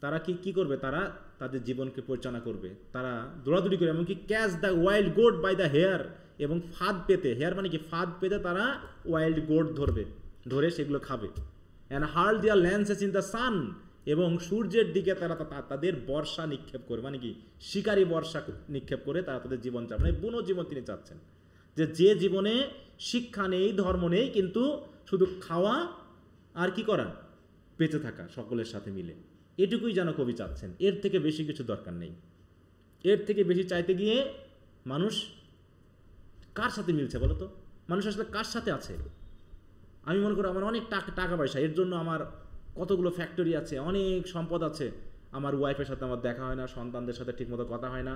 তারা কি করবে, তারা তাদের জীবনকে পরিচালনা করবে, তারা দৌড়াদৌড়ি করে, এমনকি catch the wild goat by the hair, এবং ফাঁদ পেতে, হেয়ার মানে কি ফাঁদ পেতে তারা ওয়াইল্ড গোট ধরে সেগুলো খাবে। And hurl their lances in the sun, এবং সূর্যের দিকে তারা তাদের বর্ষা নিক্ষেপ করে, মানে কি শিকারী বর্ষা নিক্ষেপ করে তারা তাদের জীবন চায়, মানে বুনো জীবন তিনি চাচ্ছেন, যে জীবনে শিক্ষা নেই, ধর্ম নেই, কিন্তু শুধু খাওয়া আর কি করা, বেঁচে থাকা সকলের সাথে মিলে, এটুকুই যেন কবি চাচ্ছেন। এর থেকে বেশি কিছু দরকার নেই। এর থেকে বেশি চাইতে গিয়ে মানুষ কার সাথে মিলছে বলো তো, মানুষ আসলে কার সাথে আছে? আমি মনে করি আমার অনেক টাকা পয়সা, এর জন্য আমার কতগুলো ফ্যাক্টরি আছে, অনেক সম্পদ আছে, আমার ওয়াইফের সাথে আমার দেখা হয় না, সন্তানদের সাথে ঠিকমতো কথা হয় না,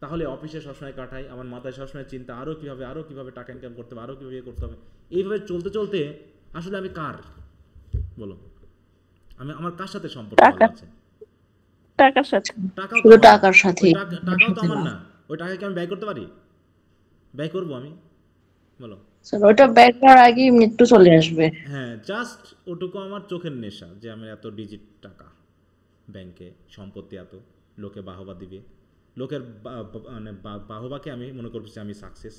তাহলে অফিসে সবসময় কাটাই, আমার মাথায় সবসময় চিন্তা আরও কীভাবে টাকা ইনকাম করতে হবে, আরও কীভাবে করতে হবে। এইভাবে চলতে চলতে আসলে আমি কার বলো, আমার কার সাথে সম্পর্ক আছে? টাকার সাথে। টাকার সাথে। টাকাও তো আমার না, ওই টাকাকে আমি ব্যয় করতে পারি? ব্যয় করবো আমি, বলো? ওটা ব্যয় করার আগেই মৃত্যু চলে আসবে। হ্যাঁ, জাস্ট ওটুকু আমার চোখের নেশা, যে আমার এত ডিজিট টাকা ব্যাংকে, সম্পত্তি এত, লোকে বাহবা দিবে, লোকের মানে বাহবাকে আমি মনে করছি আমি সাকসেস।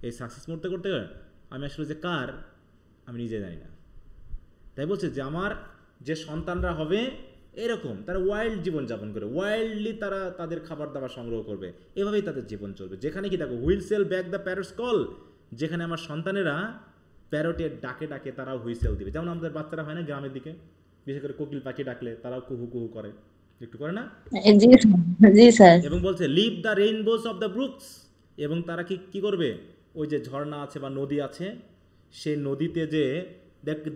এই সাকসেস করতে করতে আমি আসলে যে কার আমি নিজে জানি না। তাই বলছে যে আমার যে সন্তানরা হবে এরকম তারা ওয়াইল্ড জীবনযাপন করে, ওয়াইল্ডলি তারা তাদের খাবার দাবার সংগ্রহ করবে, এভাবেই তাদের জীবন চলবে। যেখানে কি দেখো হুইল সেল ব্যাক দ্য প্যারটস কল, যেখানে আমার সন্তানেরা প্যারটের ডাকে ডাকে তারাও হুইসেল দিবে। যেমন আমাদের বাচ্চারা হয় না গ্রামের দিকে, বিশেষ করে কোকিল পাখি ডাকলে তারাও কুহু কুহু করে, একটু করে না? জি জি স্যার। এবং বলছে leap the rainbows of the brooks, এবং তারা কি করবে, ওই যে ঝর্ণা আছে বা নদী আছে, সেই নদীতে যে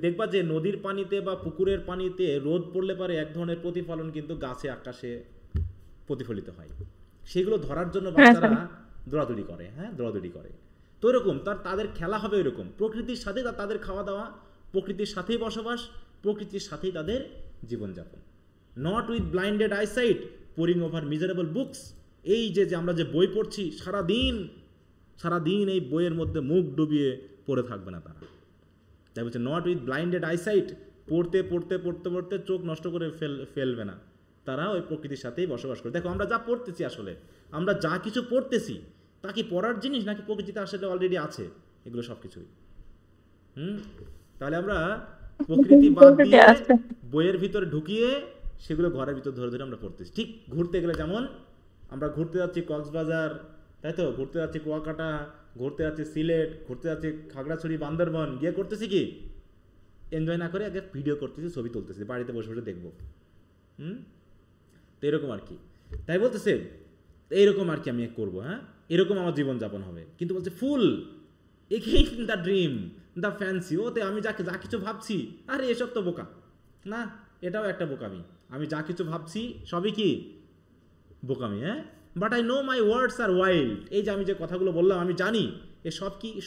দেখবা যে নদীর পানিতে বা পুকুরের পানিতে রোদ পড়লে পারে এক ধরনের প্রতিফলন কিন্তু গাছে আকাশে প্রতিফলিত হয়, সেগুলো ধরার জন্য বাচ্চারা দৌড়াদৌড়ি করে, হ্যাঁ দৌড়াদৌড়ি করে। তো এরকম তাদের খেলা হবে এরকম, প্রকৃতির সাথে তাদের খাওয়া দাওয়া, প্রকৃতির সাথেই বসবাস, প্রকৃতির সাথেই তাদের জীবনযাপন। Not with blinded eyesight pouring over miserable books, এই যে আমরা যে বই পড়ছি সারাদিন এই বইয়ের মধ্যে মুখ ডুবিয়ে পড়ে থাকবে না তারা। তাই বলছে নট উইথ ব্লাইন্ডেড আইসাইট, পড়তে পড়তে পড়তে পড়তে চোখ নষ্ট করে ফেলবে না, তারা ওই প্রকৃতির সাথেই বসবাস করে। দেখো আমরা যা পড়তেছি, আসলে আমরা যা কিছু পড়তেছি তা কি পড়ার জিনিস নাকি প্রকৃতিতে আসলে অলরেডি আছে, এগুলো সব কিছুই। তাহলে আমরা প্রকৃতি বাদ দিয়ে বইয়ের ভিতরে ঢুকিয়ে সেগুলো ঘরের ভিতর ধরে ধরে আমরা পড়তেছি। ঠিক ঘুরতে গেলে যেমন আমরা ঘুরতে যাচ্ছি কক্সবাজার, তাই তো, ঘুরতে যাচ্ছি কুয়াকাটা, ঘুরতে যাচ্ছি সিলেট, ঘুরতে যাচ্ছি খাগড়াছড়ি, বান্দরবন, গিয়ে করতেছি কি এনজয় না করে আগে ভিডিও করতেছি, ছবি তুলতেছি, বাড়িতে বসে বসে দেখবো। তো এরকম আর কি, তাই বলতেছে এইরকম আর কি আমি করবো, হ্যাঁ এরকম আমার জীবনযাপন হবে। কিন্তু বলছে fool again the dream the fancy, ওতে আমি যা কিছু ভাবছি, আরে এসব তো বোকা না, এটাও একটা বোকামি, আমি যা কিছু ভাবছি সবই কি বোকামি, হ্যাঁ। But I know my words are wild, এই যে আমি যে কথাগুলো বললাম আমি জানি এ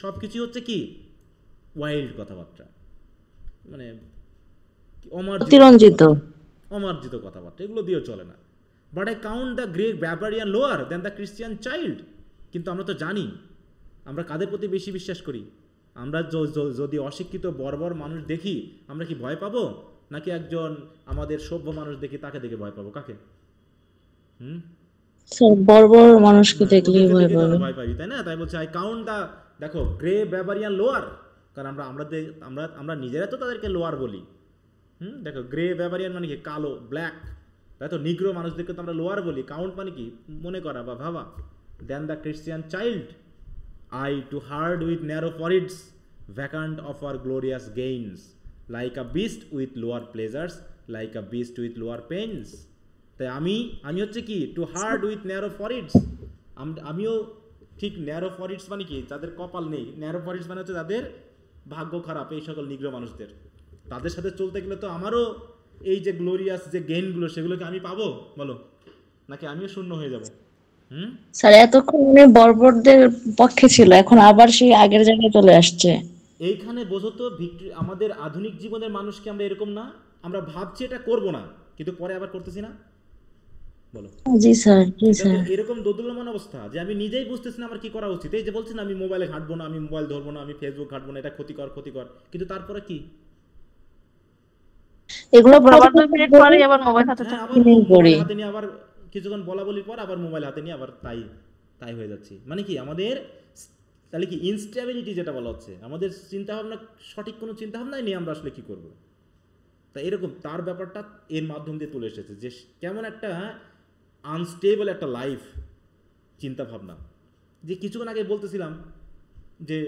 সব কিছুই হচ্ছে কি ওয়াইল্ড কথাবার্তা, মানে অমার্জিত কথাবার্তা, এগুলো দিয়েও চলে না। But I count the great barbarian lower than the Christian child, কিন্তু আমরা তো জানি আমরা কাদের প্রতি বেশি বিশ্বাস করি। আমরা যদি অশিক্ষিত বর্বর মানুষ দেখি আমরা কি ভয় পাবো, নাকি একজন আমাদের সভ্য মানুষ দেখি তাকে দেখে ভয় পাবো? কাকে? বর্বর মানুষকে দেখলেই ভয় পাবি, তাই না? তাই বলছে আই কাউন্ট দা, দেখো গ্রে ব্যারবারিয়ান লোয়ার, কারণ আমরা নিজেরা তো তাদেরকে লোয়ার বলি। দেখো গ্রে ব্যারবারিয়ান মানে কি কালো, ব্ল্যাক, তাই তো, নিগ্রো মানুষদেরকে তো আমরা লোয়ার বলি। কাউন্ট মানে কি মনে করা বা ভাবা। Then the Christian child I to herd with narrow foreheads vacant of our glorious gains like a beast with lower pleasures like a beast with lower pains. তাই আমি হচ্ছে কি to herd with narrow foreheads, আমিও ঠিক narrow ফরিডস মানে কি যাদের কপাল নেই, ন্যারো ফরিডস মানে হচ্ছে যাদের ভাগ্য খারাপ, এই সকল নিগ্রো মানুষদের, তাদের সাথে চলতে গেলে তো আমারও এই যে গ্লোরিয়াস যে গেইনগুলো সেগুলোকে আমি পাবো বলো, নাকি আমিও শূন্য হয়ে যাব? স্যার এতক্ষণ বর্বরদের পক্ষে ছিল, এখন আবার সেই আগের জায়গায় চলে আসছে। এইখানে বোঝো তো আমাদের আধুনিক জীবনের মানুষকে আমরা এরকম না, আমরা ভাবছি এটা করব না কিন্তু পরে আবার করতেছি না, বলো? জি স্যার, জি স্যার। এরকম দোদুল্যমান অবস্থা যে আমি নিজেই বুঝতেছি না আমার কি করা উচিত। এই যে বলছি না আমি মোবাইলে ঘাঁটবো না, আমি মোবাইল ধরবো না, আমি ফেসবুক ঘাঁটবো না, এটা ক্ষতিকর, কিন্তু তারপরে কি এগুলো আবার 2 মিনিট পরেই আবার মোবাইল হাতে নিয়ে আবার কিছুক্ষণ বলা বলির পর আবার মোবাইল হাতে নিয়ে আবার তাই হয়ে যাচ্ছে। মানে কি আমাদের তাহলে কি ইনস্টেবিলিটি যেটা বলা হচ্ছে, আমাদের চিন্তাভাবনা সঠিক কোনো চিন্তাভাবনাই নেই আমরা আসলে কি করব। তা এরকম তার ব্যাপারটা এর মাধ্যম দিয়ে তুলে এসেছে যে কেমন একটা আনস্টেবল একটা লাইফ চিন্তাভাবনা। যে কিছুক্ষণ আগে বলতেছিলাম যে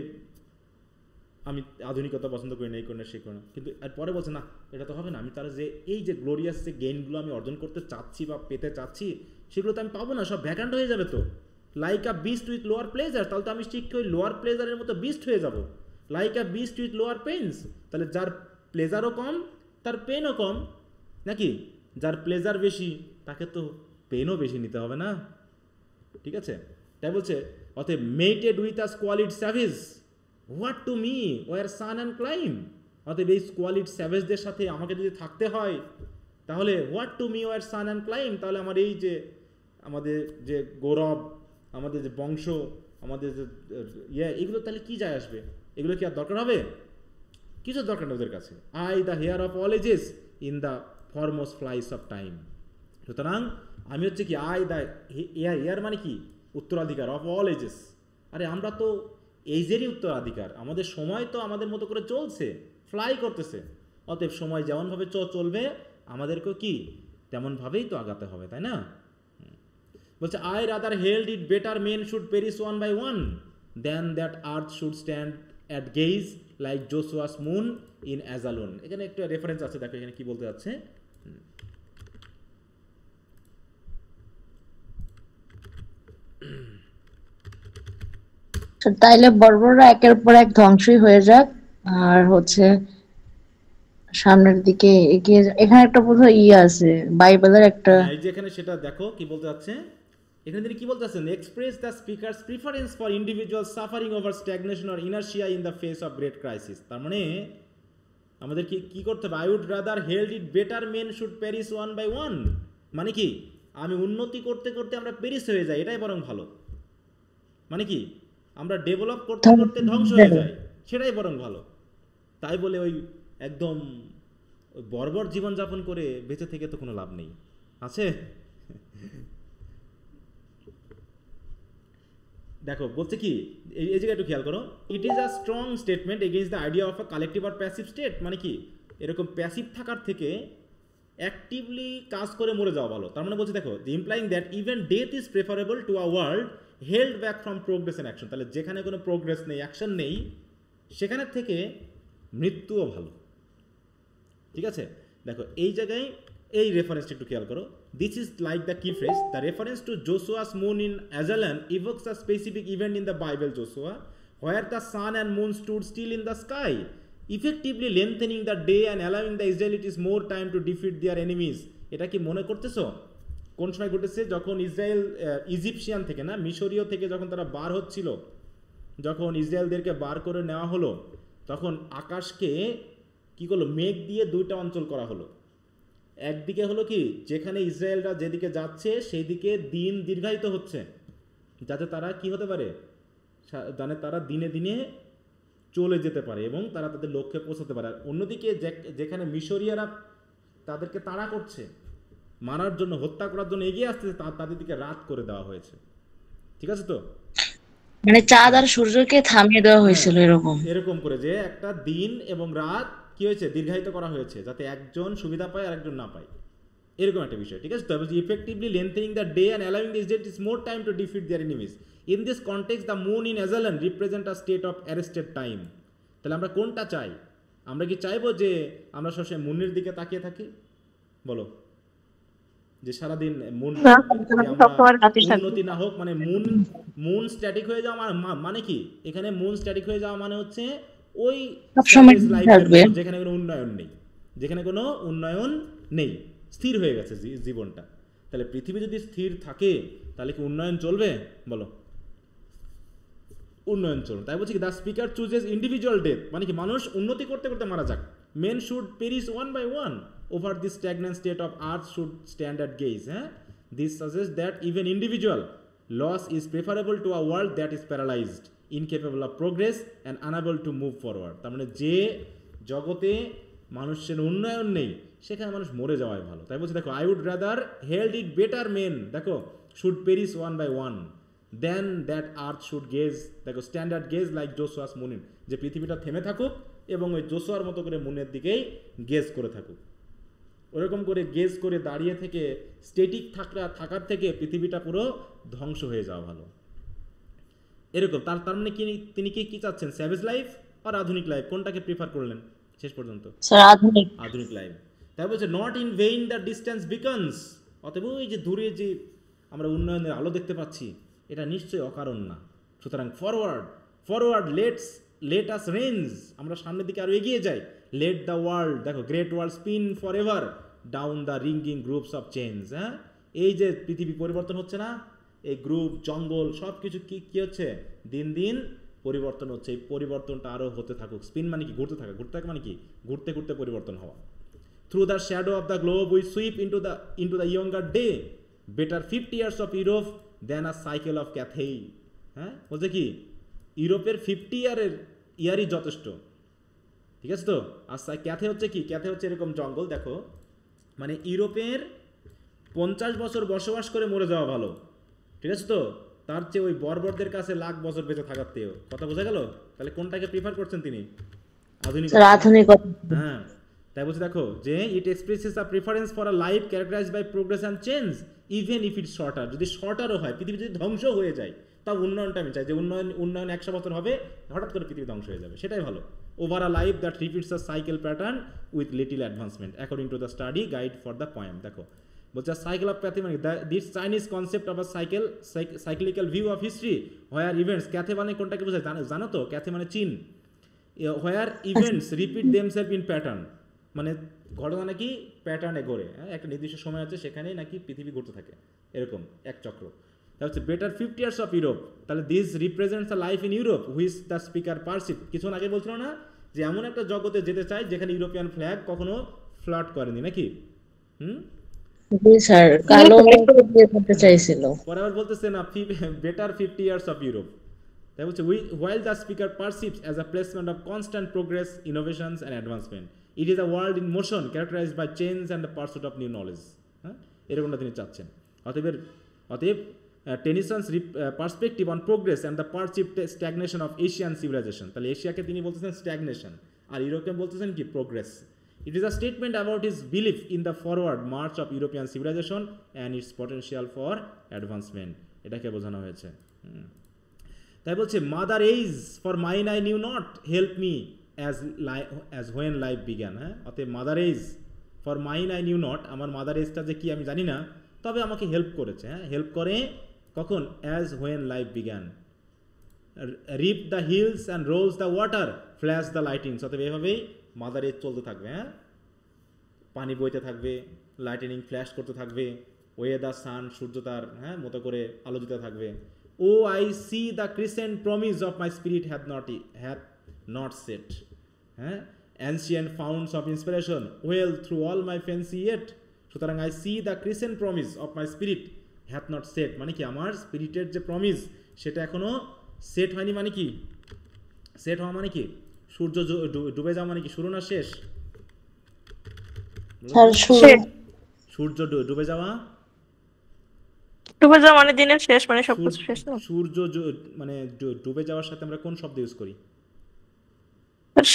আমি আধুনিকতা পছন্দ করি না, এই করি না, সেই করি না, কিন্তু আর পরে বলছে না এটা তো হবে না, আমি তারা যে এই যে গ্লোরিয়াস যে গেইনগুলো আমি অর্জন করতে চাচ্ছি বা পেতে চাচ্ছি সেগুলো তো আমি পাবো না, সব ভ্যাকান্ট হয়ে যাবে। তো like a beast with lower pleasure, তাহলে তো আমি ঠিক ওই লোয়ার প্লেজারের মতো বিস্ট হয়ে যাব। Like a beast with lower pains, তাহলে যার প্লেজারও কম তার পেনও কম, নাকি যার প্লেজার বেশি তাকে তো পেনও বেশি নিতে হবে না, ঠিক আছে? তাই বলছে অতএব mated with a squalid savage what to me were sun and clime, অতএব এই স্কোয়ালিড স্যাভেজদের সাথে আমাকে যদি থাকতে হয় তাহলে what to me were sun and clime, তাহলে আমার এই যে আমাদের যে গৌরব, আমাদের যে বংশ, আমাদের যে এগুলো তাহলে কি যায় আসবে? এগুলো কি আর দরকার হবে? কিছু দরকার নেই ওদের কাছে। I the heir of all ages in the foremost flies of time. সুতরাং আমি হচ্ছে কি আই দ্য হেয়ার মানে কি উত্তরাধিকার অফ অল এজেস। আরে আমরা তো এইজেরই উত্তরাধিকার, আমাদের সময় তো আমাদের মতো করে চলছে, ফ্লাই করতেছে। অতএব সময় যেমনভাবে চলবে আমাদেরকেও কি তেমনভাবেই তো আগাতে হবে, তাই না? বলছে I rather held it better men should perish one by one than that earth should stand at gaze like Joshua's moon in Ajalon. এখানে একটা রেফারেন্স আছে, দেখো এখানে কি বলতে যাচ্ছে। তাইলে বর্বররা একের পর এক ধ্বংসই হয়ে যাক, আর হচ্ছে সামনের দিকে এগিয়ে এখানে একটা বোধহয় আছে বাইবেলের একটা, এই যে এখানে সেটা দেখো কি বলতে যাচ্ছে। এখানে তিনি কি বলতে চাচ্ছেন, express the speaker's preference for individual suffering over stagnation or inertia in the face of great crisis. তার মানে আমাদের কি করতে হবে, I would rather held it better men should perish one by one, মানে কি আমি উন্নতি করতে করতে আমরা পেরিস হয়ে যাই, এটাই বরং ভালো। মানে কি আমরা ডেভেলপ করতে করতে ধ্বংস হয়ে যাই, সেটাই বরং ভালো। তাই বলে ওই একদম বর্বর জীবনযাপন করে বেঁচে থেকে তো কোনো লাভ নেই, আছে? দেখো বলছে কি এই জায়গায় একটু খেয়াল করো, it is a strong statement against the idea of a collective or passive state. মানে কি এরকম প্যাসিভ থাকার থেকে অ্যাক্টিভলি কাজ করে মরে যাওয়া ভালো। তার মানে বলছে দেখো, ইমপ্লাইং that even death is preferable to a world held back from progress and action. তাহলে যেখানে কোনো প্রোগ্রেস নেই, অ্যাকশন নেই, সেখানের থেকে মৃত্যুও ভালো। ঠিক আছে, দেখো এই জায়গায় এই রেফারেন্সটা একটু খেয়াল করো। This is like the key phrase, the reference to Joshua's moon in Ajalon evokes a specific event in the Bible Joshua where the sun and moon stood still in the sky effectively lengthening the day and allowing the Israelites more time to defeat their enemies. এটা কি মনে করতেছো কোন সময় ঘটেছে? যখন Israel Egyptian থেকে না, মিশরীয় থেকে যখন তারা বার হচ্ছিল, যখন ইসরায়েলদেরকে বার করে নেওয়া হলো, তখন আকাশকে কি করলো, মেঘ দিয়ে দুইটা অঞ্চল করা হলো। একদিকে হলো কি, যেখানে ইসরায়েলরা যেদিকে যাচ্ছে সেই দিকে দিন দীর্ঘায়িত হচ্ছে, যাতে তারা কি হতে পারে, মানে তারা দিনে দিনে চলে যেতে পারে এবং তারা তাদের লক্ষ্যে পৌঁছাতে পারে। আর অন্যদিকে যেখানে মিশরীয়রা তাদেরকে তাড়া করছে, মারার জন্য, হত্যা করার জন্য এগিয়ে আসতেছে, তাদের দিকে রাত করে দেওয়া হয়েছে। ঠিক আছে তো, মানে চাঁদ আর সূর্যকে থামিয়ে দেওয়া হয়েছিল এরকম করে যে একটা দিন এবং রাত কি হয়েছে, দীর্ঘায়িত করা হয়েছে, যাতে একজন সুবিধা পায় আর একজন না পায়, এরকম একটা বিষয়। ঠিক আছে, তবে effectively lengthening the day and allowing this date is more time to defeat their enemies. In this context the moon in Ajalon represent a state of arrested time. তাহলে আমরা কোনটা চাই? আমরা কি চাইবো যে আমরা সবসময় মুনের দিকে তাকিয়ে থাকি? বলো, যে সারাদিন মুন উন্নতি না হোক, মানে মুন স্ট্যাটিক হয়ে যাওয়া মানে কি, এখানে মুন স্ট্যাটিক হয়ে যাওয়া মানে হচ্ছে ওই যেখানে কোনো উন্নয়ন নেই, যেখানে কোনো উন্নয়ন নেই, স্থির হয়ে গেছে জীবনটা। তাহলে পৃথিবী যদি স্থির থাকে তাহলে কি উন্নয়ন চলবে? বলো, উন্নয়ন চলবে। তাই বলছি কি, the speaker chooses individual death, মানে কি মানুষ উন্নতি করতে করতে মারা যাক। Men should perish one by one over this stagnant state of earth should stand at gaze. This suggests that even individual loss is preferable to a world that is paralyzed, incapable of progress and unable to move forward. তার মানে যে জগতে মানুষের উন্নয়ন নেই, সেখানে মানুষ মরে যাওয়াই ভালো। তাই বলছি দেখো, I would rather held it better men, দেখো, should perish one by one then that earth should gaze, দেখো, stand at gaze like Joshua's moon, যে পৃথিবীটা থেমে থাকুক এবং ওই জোসুয়ার মতো করে মুনের দিকেই গেজ করে থাকুক। ওরকম করে গেজ করে দাঁড়িয়ে থেকে স্টেটিক থাকার থেকে পৃথিবীটা পুরো ধ্বংস হয়ে যাওয়া ভালো, এরকম। তার মানে কি তিনি কি চাচ্ছেন, স্যাভেজ লাইফ আর আধুনিক লাইফ, কোনটাকে প্রিফার করলেন শেষ পর্যন্ত? আধুনিক লাইফ। তাই বলছে not in vain the distance beacons, অতএব ওই যে দূরে যে আমরা উন্নয়নের আলো দেখতে পাচ্ছি, এটা নিশ্চয়ই অকারণ না। সুতরাং ফরওয়ার্ড লেট আস রেঞ্জ, আমরা সামনের দিকে আরো এগিয়ে যাই। লেট দ্য ওয়ার্ল্ড, দেখো, great world spin for ever down the ringing groups of change. এই যে পৃথিবী পরিবর্তন হচ্ছে না, এই গ্রুপ, জঙ্গল, সব কিছু কি হচ্ছে, দিন দিন পরিবর্তন হচ্ছে। এই পরিবর্তনটা আরও হতে থাকুক। স্পিন মানে কি, ঘুরতে থাকা মানে কি, ঘুরতে ঘুরতে পরিবর্তন হওয়া। Through the shadow of the globe we sweep into the younger day, better 50 years of Europe than a cycle of Cathay. বলছে কি, ইউরোপের 50 ইয়ারই যথেষ্ট। ঠিক আছে তো। আচ্ছা, ক্যাথে হচ্ছে কি, ক্যাথে হচ্ছে এরকম জঙ্গল, দেখো, মানে ইউরোপের 50 বছর বসবাস করে মরে যাওয়া ভালো। ঠিক আছে তো, তার চেয়ে ওই বর্বরদের কাছে লাখ বছর বেঁচে থাকার চেয়েও। কথা বোঝা গেল? তাহলে কোনটাকে প্রিফার করছেন তিনি? আধুনিক। হ্যাঁ, তাই বলছে দেখো যে it expresses a preference for a life characterized by progress and change even if it's shorter. যদি শর্টারও হয়, পৃথিবী যদি ধ্বংস হয়ে যায়, তাও উন্নয়নটা আমি চাই যে উন্নয়ন 100 বছর হবে, হঠাৎ করে পৃথিবী ধ্বংস হয়ে যাবে, সেটাই ভালো। Over a life that repeats a cycle pattern with little advancement according to the study guide for the poem. দেখো বলছে সাইকেল অফ প্যাথি মানে this Chinese concept of a cyclical view of history where events, Cathay মানে কোনটাকে বোঝায় জানো তো? Cathay মানে চীন। Where events repeat themselves in pattern, মানে ঘটনা নাকি প্যাটার্নে ঘোরে, হ্যাঁ, একটা নির্দিষ্ট সময় আছে সেখানেই নাকি পৃথিবী ঘুরতে থাকে, এরকম এক চক্র। তা হচ্ছে বেটার 50 ইয়ার্স অফ ইউরোপ, তাহলে this represents the life in Europe which the speaker perceive. কিছুক্ষণ আগে বলছিল না যে এমন একটা জগতে যেতে চাই যেখানে ইউরোপিয়ান ফ্ল্যাগ কখনো ফ্লাট করেনি, নাকি? জি স্যার, কালো করতে চাইছিল। পরে আবার বলতেছে না বেটার 50 ইয়ার্স অফ ইউরোপ। তাই বলছে while the speaker perceives as a placement of constant progress, innovations and advancement, it is a world in motion characterized by change and the pursuit of new knowledge. হ্যাঁ, এরকমটা তিনি চাচ্ছেন। অতএব Tennyson's perspective on progress and the perceived stagnation of Asian civilization, তাহলে এশিয়াকে তিনি বলতেছেন stagnation আর ইউরোপকে বলতেছেন কি progress. It is a statement about his belief in the forward march of European civilization and its potential for advancement, এটাকে বোঝানো হয়েছে। তাই বলছে mother age for mine I knew not help me as when life began. হ্যাঁ, অতএব mother age for mine I knew not, আমার mother এজটা যে কি আমি জানি না, তবে আমাকে হেল্প করেছে। হ্যাঁ, হেল্প করে কখন? As when life began. Rip the hills and rolls the water flash the lightnings, অতএব এভাবেই মাদার এজ চলতে থাকবে। হ্যাঁ, পানি বইতে থাকবে, লাইটেনিং ফ্ল্যাশ করতে থাকবে, ওয়ে দ্য সান, সূর্য তার মতো করে আলো দিতে থাকবে। O I see the crescent promise of my spirit hath not set. হ্যাঁ, ancient founts of inspiration well through all my fancy yet. সুতরাং I see the crescent promise of my spirit hath not set, মানে কি আমার স্পিরিটের যে promise সেটা এখনো set হয়নি। মানে কি সেট হওয়া? মানে কি সূর্য ডুবে যাওয়া মানে কি শুরু না শেষ? সূর্য ডুবে যাওয়া মানে দিনের শেষ, মানে সবকিছু শেষ। সূর্য মানে ডুবে যাওয়ার সাথে আমরা কোন শব্দ ইউজ করি?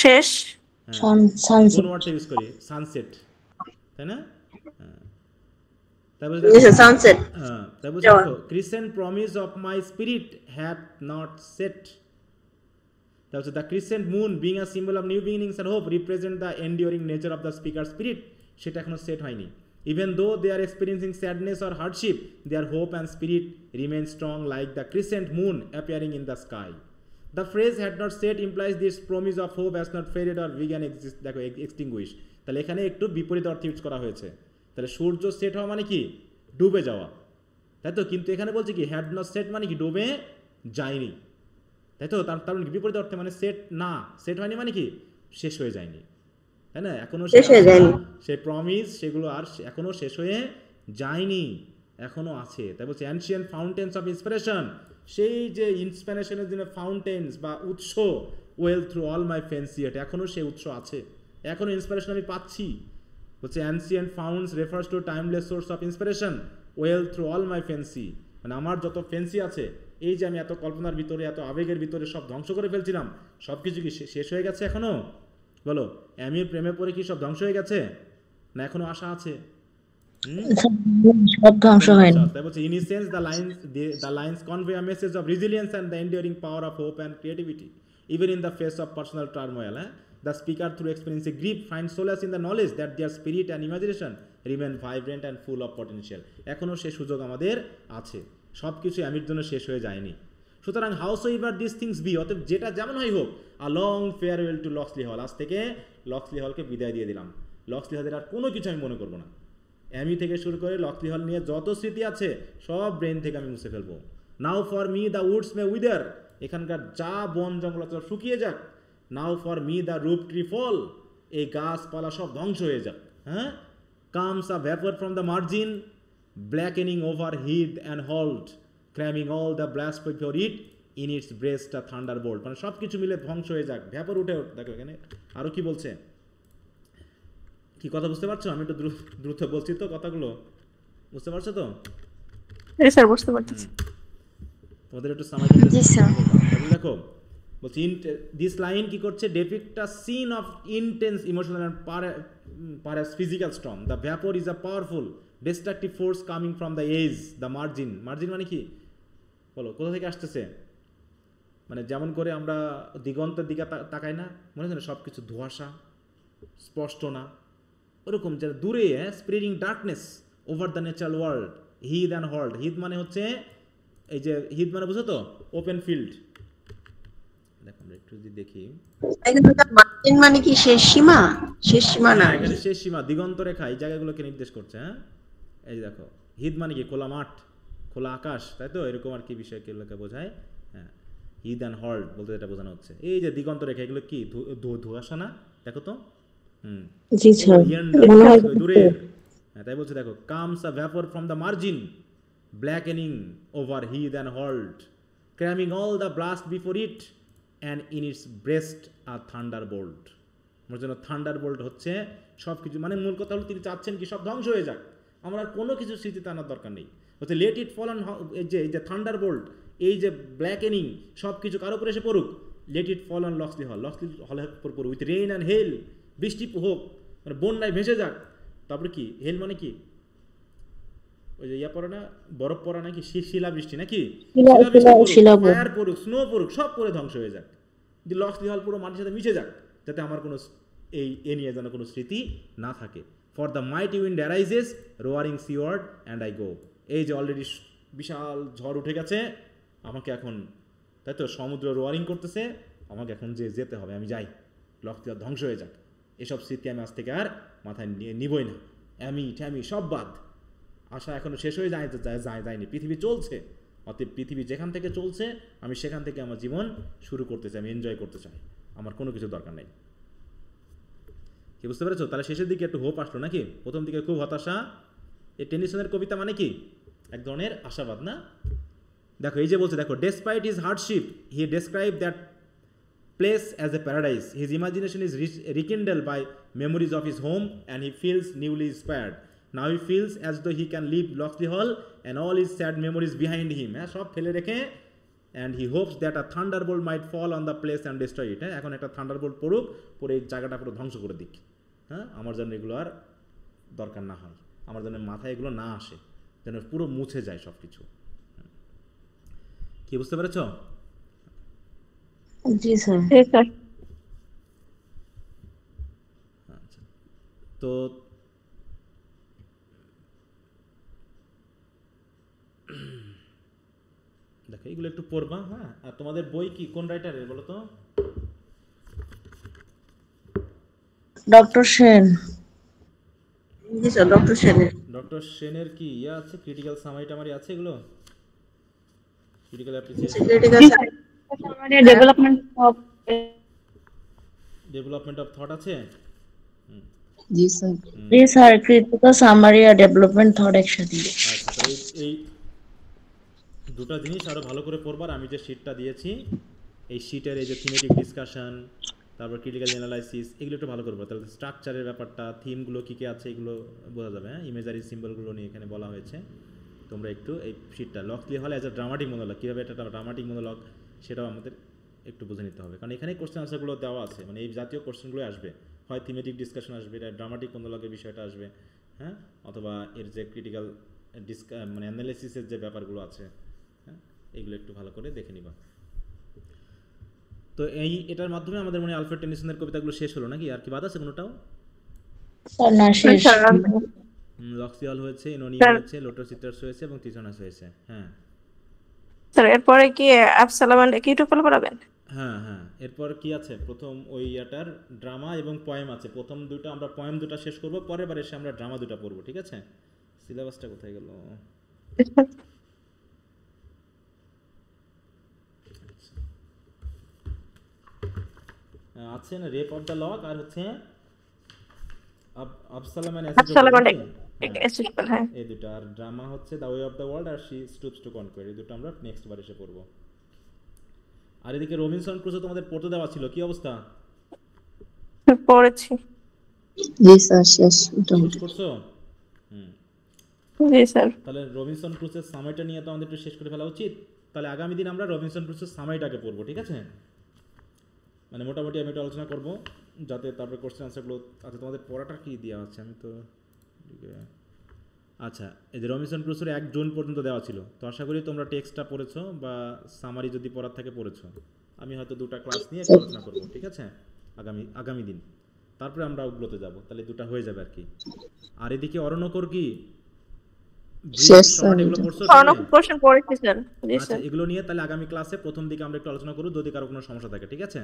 শেষ। কোন ওয়ার্ডটা ইউজ করি? সানসেট, তাই না? তারপরে সানসেট। হ্যাঁ, তারপরে দেখো crescent promise of my spirit have not set. তারপরে the crescent moon being a symbol of new beginnings and hope represent the enduring nature of the speaker spirit, সেটা এখনো সেট হয়নি। Even though they are experiencing sadness or hardship, their hope and spirit remain strong like the crescent moon appearing in the sky. The phrase had not set implies this promise of hope has not faded or begun extinguish. তাহলে এখানে একটু বিপরীত অর্থ use করা হয়েছে। তাহলে সূর্য set হওয়া মানে কি? ডুবে যাওয়া, তাই তো? কিন্তু এখানে বলছে কি হ্যাড নট সেট মানে কি ডুবে যায়নি, তাই তো? তার মানে বিপরীত অর্থে মানে সেট না, সেট হয়নি মানে কি শেষ হয়ে যায়নি, তাই না? এখনো সেই প্রমিস সেগুলো আর এখনো শেষ হয়ে যায়নি, এখনো আছে। তাই বলছে অ্যানশিয়েন্ট ফাউন্টেন্স অফ ইন্সপিরেশন, সেই যে ইন্সপিরেশনের জন্য ফাউন্টেন্স বা উৎস, well through all my fancy, এটা এখনো সেই উৎস আছে, এখনো ইন্সপিরেশন আমি পাচ্ছি। বলছে ancient founts refers to timeless source of inspiration well through all my fancy, মানে আমার যত ফ্যান্সি আছে, এই যে আমি এত কল্পনার ভিতরে এত আবেগের ভিতরে সব ধ্বংস করে ফেলছিলাম, সব কিছু কি শেষ হয়ে গেছে এখনো? বলো, আমির প্রেমে পড়ে কি সব ধ্বংস হয়ে গেছে না এখনো আশা আছে? সব ধ্বংস হয়নি। তাই বলছে in essence the lines convey a message of resilience and the enduring power of hope and creativity even in the face of personal turmoil. The speaker through experiencing grief finds solace in the knowledge that their spirit and imagination remain vibrant and full of potential. এখনো সেই সুযোগ আমাদের আছে, সব কিছু আমির জন্য শেষ হয়ে যায়নি। সুতরাং হাউসোএভার দিস থিংস বি, অতএব যেটা যেমন হয় হোক, আ লং ফেয়ারওয়েল টু লক্সলি হল, আজ থেকে লক্সলি হলকে বিদায় দিয়ে দিলাম। লক্সলি হলের আর কোনো কিছু আমি মনে করবো না। অ্যামি থেকে শুরু করে লক্সলি হল নিয়ে যত স্মৃতি আছে সব ব্রেন থেকে আমি মুছে ফেলবো। Now for me the woods may wither, এখানকার যা বন জঙ্গল আছে শুকিয়ে যাক। Now for me the roof tree fall, এই গাছপালা সব ধ্বংস হয়ে যাক। হ্যাঁ, comes a vapour from the margin blackening over heath and holt cramming all the blast for it in its breast a thunderbolt, মানে সব কিছু মিলে ধ্বংস হয়ে যাক, ভ্যাপর উঠে। দেখো এখানে আরো কি বলছে, কি কথা বুঝতে পারছো? আমি একটু দ্রুত বলছি তো, কথাগুলো বুঝতে পারছো তো? স্যার বুঝতে পারছি। তোমাদের একটু সামাজিক দেখো বলছি দিস লাইন কি করছে, depict a scene of intense emotional and perhaps physical storm. The vapour is a powerful destructive force coming from the edge, the margin. Margin মানে কি বলো, কোথা থেকে আসতেছে? মানে যেমন করে আমরা দিগন্তের দিকে তাকাই না, মনে হচ্ছে না সব কিছু ধোঁয়াশা, স্পষ্ট না, ওরকম যে দূরে spreading darkness over the natural world. Heath and holt, heath মানে হচ্ছে এই যে হিদ মানে বুঝো তো ওপেন ফিল্ড। দেখো আমরা একটু যদি দেখি, মার্জিন মানে কি শেষ সীমা? শেষ সীমা না, এখানে শেষ সীমা, দিগন্ত রেখা এই জায়গাগুলোকে নির্দেশ করছে। হ্যাঁ, এই দেখো হিদ মানে কি খোলা মাঠ, খোলা আকাশ, তাই তো, এরকম আর কি বিষয়গুলোকে বোঝায়। হ্যাঁ, হিদ অ্যান্ড হল্ড বলতে এটা বোঝানো হচ্ছে। এই যে দিগন্ত রেখা, এগুলো কি ধোঁয়াশা না? দেখো তো, জি স্যার, দূরের। হ্যাঁ, তাই বলছে দেখো, comes a vapour from the margin blackening over heath and holt, cramming all the blast before it and in its breast a thunderbolt. আমার জন্য থান্ডার বোল্ট হচ্ছে সব কিছু, মানে মূল কথা হলো তিনি চাচ্ছেন কি সব ধ্বংস হয়ে যাক, আমার আর কোনো কিছু স্মৃতিতে আনার দরকার নেই। হচ্ছে লেট ইট ফল অন, এই যে থান্ডার বোল্ট, এই যে ব্ল্যাকেনিং সব কিছু কারো উপরে এসে পড়ুক, লেট ইট ফল অন লক্সলি হল, লক্সলি হলের উপর পড়ুক, উইথ রেইন অ্যান্ড হেল, বৃষ্টি হোক, মানে বন্যায় ভেসে যাক। তারপরে কি হেল মানে কি, ওই যে ইয়া পড়ে না, বরফ পড়া নাকি, শিলাবৃষ্টি নাকি, ফায়ার পড়ুক, স্নো পড়ুক, সব পরে ধ্বংস হয়ে যাক, যে লক্সলি হল পুরো মাটির সাথে মিশে যাক, যাতে আমার কোনো এ নিয়ে যেন কোনো স্মৃতি না থাকে। For the mighty wind arises roaring Seward and I go. এই যে অলরেডি বিশাল ঝড় উঠে গেছে, আমাকে এখন, তাই তো, সমুদ্র রোয়ারিং করতেছে, আমাকে এখন যে যেতে হবে, আমি যাই, লক্সলি হল ধ্বংস হয়ে যাক। এসব স্মৃতি আমি আজ থেকে আর মাথায় নিবই না, ঠ্যামি সব বাদ। আশা এখনো শেষ হয়ে যায়নি, পৃথিবী চলছে, অতএব পৃথিবী যেখান থেকে চলছে আমি সেখান থেকে আমার জীবন শুরু করতে চাই, আমি এনজয় করতে চাই, আমার কোনো কিছু দরকার নেই। কি বুঝতে পেরেছো? তাহলে শেষের দিকে একটু হোপ আসলো নাকি? প্রথম দিকে খুব হতাশা। এই টেনিসনের কবিতা মানে কি এক ধরনের আশাবাদ না? দেখো এই যে বলছে, দেখো, despite his hardship he describe that place as a paradise, his imagination is rekindle by memories of his home and he feels newly inspired. Now he feels as though he can leave Locksley Hall and all his sad memories behind him. হ্যাঁ, সব ফেলে রেখে, and he hopes that a thunderbolt might fall on the place and destroy it. হ্যাঁ, এখন একটা Thunderbolt পড়ুক, পরে এই জায়গাটা পুরো ধ্বংস করে দিক। হ্যাঁ, আমার জন্য এগুলো আর দরকার না হয়, আমার জন্য মাথায় এগুলো না আসে, যেন পুরো মুছে যায় সব কিছু। কি বুঝতে পেরেছ? জি স্যার। আচ্ছা, তো দেখো এগুলো একটু পড়বা। হ্যাঁ, আর তোমাদের বই কি কোন রাইটারের বলো তো? ডক্টর সেন। জি স্যার, ডক্টর সেনের। ডক্টর সেনের কি ইয়া আছে, ক্রিটিক্যাল সামারি টামারি আছে এগুলো, critical appreciation, development of thought আছে। জি স্যার। জি স্যার, ক্রিটিক্যাল সামারি আর ডেভেলপমেন্ট থট একসাথে। আচ্ছা, তো এই দুটো জিনিস আরো ভালো করে পড়বার, আমি যে শীটটা দিয়েছি এই শীটের এই যে থিমেটিক ডিসকাশন, তারপর ক্রিটিক্যাল অ্যানালাইসিস, এগুলো একটু ভালো করে পড়ো, তাহলে স্ট্রাকচারের ব্যাপারটা, থিমগুলো কী কী আছে এগুলো বোঝা যাবে। হ্যাঁ, ইমেজারি সিম্বলগুলো নিয়ে এখানে বলা হয়েছে। তোমরা একটু এই শীটটা লকলি হলে অ্যাজ এ ড্রামাটিক মনোলগ, কীভাবে একটা ড্রামাটিক মনোলগ সেটাও আমাদের একটু বুঝে নিতে হবে, কারণ এখানে কোশ্চেন আনসারগুলো দেওয়া আছে, মানে এই জাতীয় কোশ্চেনগুলো আসবে, হয় থিমেটিক ডিসকাশন আসবে, এটা ড্রামাটিক মনোলগের বিষয়টা আসবে, হ্যাঁ, অথবা এর যে ক্রিটিক্যাল মানে অ্যানালাইসিসের যে ব্যাপারগুলো আছে, হ্যাঁ, এগুলো একটু ভালো করে দেখে নিবা। তো এটার মাধ্যমে আমাদের মনে আলফ্রেড টেনিসনের কবিতাগুলো শেষ হলো নাকি? আর কি বাদ আছে কোনোটাও? না, শেষ। লক্সলি হল হয়েছে, এনোনি হয়েছে, লোটাস চিত্রাস হয়েছে এবং টিসনাস হয়েছে। হ্যাঁ স্যার, এরপরে কি আবসালাম এন্ড কিউটোপল পড়াবেন? হ্যাঁ হ্যাঁ, এরপর কি আছে? প্রথম ওই ইয়াটার ড্রামা এবং পয়েম আছে। প্রথম দুটো আমরা পয়েম দুটো শেষ করব, পরের বার এসে আমরা ড্রামা দুটো পড়বো, ঠিক আছে? সিলেবাসটা কোথায় গেল? আছে না, রেপ অফ দ্য লক আর হচ্ছে আবসালাম এন্ড অ্যাসিস্ট্যান্ট, হ্যাঁ, এই দুটো। আর ড্রামা হচ্ছে the way of the world আর শি স্টুপস টু কনকোয়ার। এই দুটো আমরা নেক্সট বার এসে পড়বো। আর এদিকে রবিনসন ক্রুসো তোমাদের পড়তে দেওয়া ছিল, কি অবস্থা? পড়েছি। জি স্যার, শেষ মোটামুটি করছো? জি স্যার। তাহলে রবিনসন ক্রুসোর সামাইটা নিয়ে তো আমাদের একটু শেষ করে ফেলা উচিত। তাহলে আগামী দিন আমরা রবিনসন ক্রুসোর সামাইটাকে পড়বো, ঠিক আছে? মানে মোটামুটি আমি একটু আলোচনা করব যাতে তারপরে কোশ্চেন আনসারগুলো। আচ্ছা তোমাদের পড়াটা কি দেওয়া আছে আমি তো আচ্ছা এই যে রবিনসন ক্রুসোর 1 জুন পর্যন্ত দেওয়া ছিল, তো আশা করি তোমরা টেক্সটটা পড়েছো বা সামারি যদি পড়ার থাকে পড়েছো। আমি হয়তো 2টা ক্লাস নিয়ে একটু আলোচনা করব, ঠিক আছে, আগামী দিন, তারপরে আমরা ওগুলোতে যাব, তাহলে 2টা হয়ে যাবে আর কি। আর এদিকে অরণ্যকর কি এগুলো পড়ছো? অনেক কোশ্চেন পড়েছি স্যার। জি আচ্ছা স্যার। এগুলো নিয়ে তাহলে আগামী ক্লাসে প্রথম দিকে আমরা একটু আলোচনা করব, যদি কারো কোনো সমস্যা থাকে, ঠিক আছে।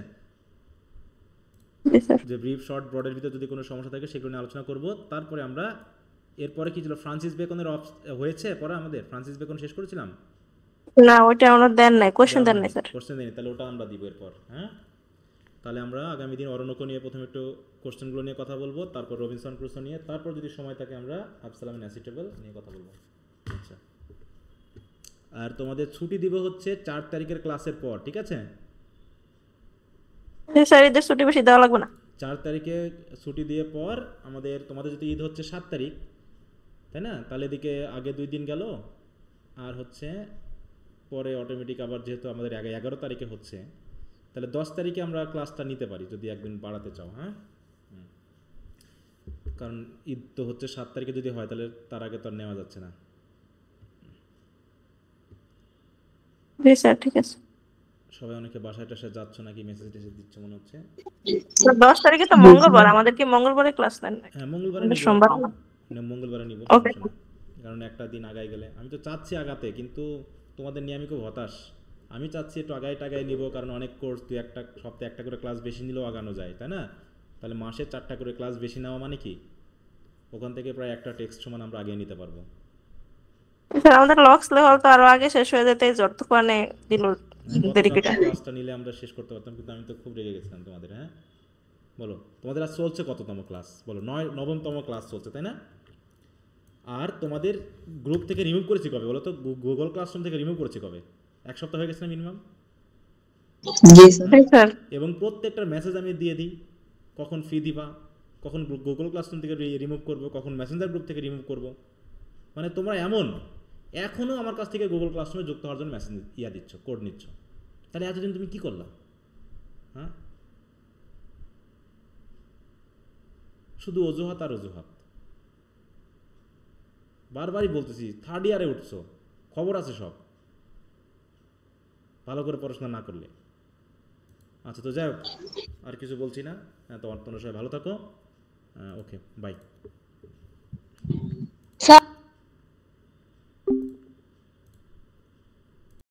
জি স্যার। যে ব্রিফ শর্ট ব্রডের ভিতরে যদি কোনো সমস্যা থাকে সেগুলো নিয়ে আলোচনা করব। তারপরে আমরা এরপরে কি ছিল, ফ্রান্সিস বেকনের হয়েছে পড়া আমাদের, ফ্রান্সিস বেকন শেষ করেছিলাম না ওইটা আমরা দেন নাই, কোশ্চেন দেন নাই স্যার। কোশ্চেন দেয়নি, তাহলে ওটা আমরা দিব এরপর। হ্যাঁ তাহলে আমরা আগামী দিন অরণ্যক নিয়ে প্রথমে একটু কোশ্চেনগুলো নিয়ে কথা বলবো, তারপর রবিনসন ক্রুসো নিয়ে, তারপর যদি সময় থাকে আমরা আবসালাম অ্যাসিটেবল নিয়ে কথা বলবো। আচ্ছা আর তোমাদের ছুটি দিব হচ্ছে 4 তারিখের ক্লাসের পর, ঠিক আছে। স্যার এদের ছুটি বেশি দেওয়া লাগবে না। 4 তারিখে ছুটি দিয়ে পর আমাদের, তোমাদের যদি ঈদ হচ্ছে 7 তারিখ, তাই না, তাহলে এদিকে আগে 2 দিন গেল, আর হচ্ছে পরে অটোমেটিক আবার যেহেতু আমাদের আগে 11 তারিখে হচ্ছে, তাহলে 10 তারিখে আমরা ক্লাসটা নিতে পারি যদি একদিন বাড়াতে চাও। হ্যাঁ কারণ ঈদ তো হচ্ছে 7 তারিখে যদি হয় তাহলে তার আগে তো আর নেওয়া যাচ্ছে না। জি স্যার ঠিক আছে। সবাই অনেকে বাসায় টাসায় যাচ্ছ নাকি, মেসেজ টেসেজ দিচ্ছে মনে হচ্ছে। 10 তারিখে তো মঙ্গলবার, আমাদের কি মঙ্গলবারে ক্লাস নেন না? হ্যাঁ মঙ্গলবারে নিব, সোমবার। মঙ্গলবারে নিব, ওকে। সমস্যা নেই। কারণ একটা দিন আগায় গেলে আমি তো চাচ্ছি আগাতে, কিন্তু তোমাদের নিয়ে আমি খুব হতাশ। আমি চাচ্ছি একটু টাগায় নিব, কারণ অনেক কোর্স 2-1টা সপ্তাহে 1টা করে ক্লাস বেশি নিলেও আগানো যায়, তাই না। তাহলে মাসে 4টা করে ক্লাস বেশি নেওয়া মানে কি, ওখান থেকে প্রায় একটা টেক্সট সমান আমরা আগে নিতে পারবো। স্যার আমাদের লক্স লেভেল তো আরো আগে শেষ হয়ে যেতে যতক্ষণে দিল দেরি করে। ক্লাসটা নিলে আমরা শেষ করতে পারতাম, কিন্তু আমি তো খুব রেগে গেছিলাম তোমাদের। হ্যাঁ বলো তোমাদের আর চলছে কততম ক্লাস, বলো 9ম ক্লাস চলছে, তাই না। আর তোমাদের গ্রুপ থেকে রিমুভ করেছি কবে বলো তো, গুগল ক্লাসরুম থেকে রিমুভ করেছি কবে, 1 সপ্তাহ হয়ে গেছে না মিনিমাম। স্যার এবং প্রত্যেকটার মেসেজ আমি দিয়ে দিই, কখন ফি দিবা, কখন গুগল ক্লাসরুম থেকে রিমুভ করবো, কখন মেসেঞ্জার গ্রুপ থেকে রিমুভ করবো। মানে তোমরা এমন এখনও আমার কাছ থেকে গুগল ক্লাসরুমে যুক্ত হওয়ার জন্য মেসেজ দিচ্ছ, কোড নিচ্ছ, তাহলে এতদিন তুমি কি করলা? হ্যাঁ শুধু অজুহাত আর অজুহাত। বারবারই বলতেছি 3rd ইয়ারে উঠছো, খবর আছে সব, ভালো করে পড়াশোনা না করলে। আচ্ছা তো যাই হোক, আর কিছু বলছি না। তোমরা সবাই ভালো থাকো। Okay bye.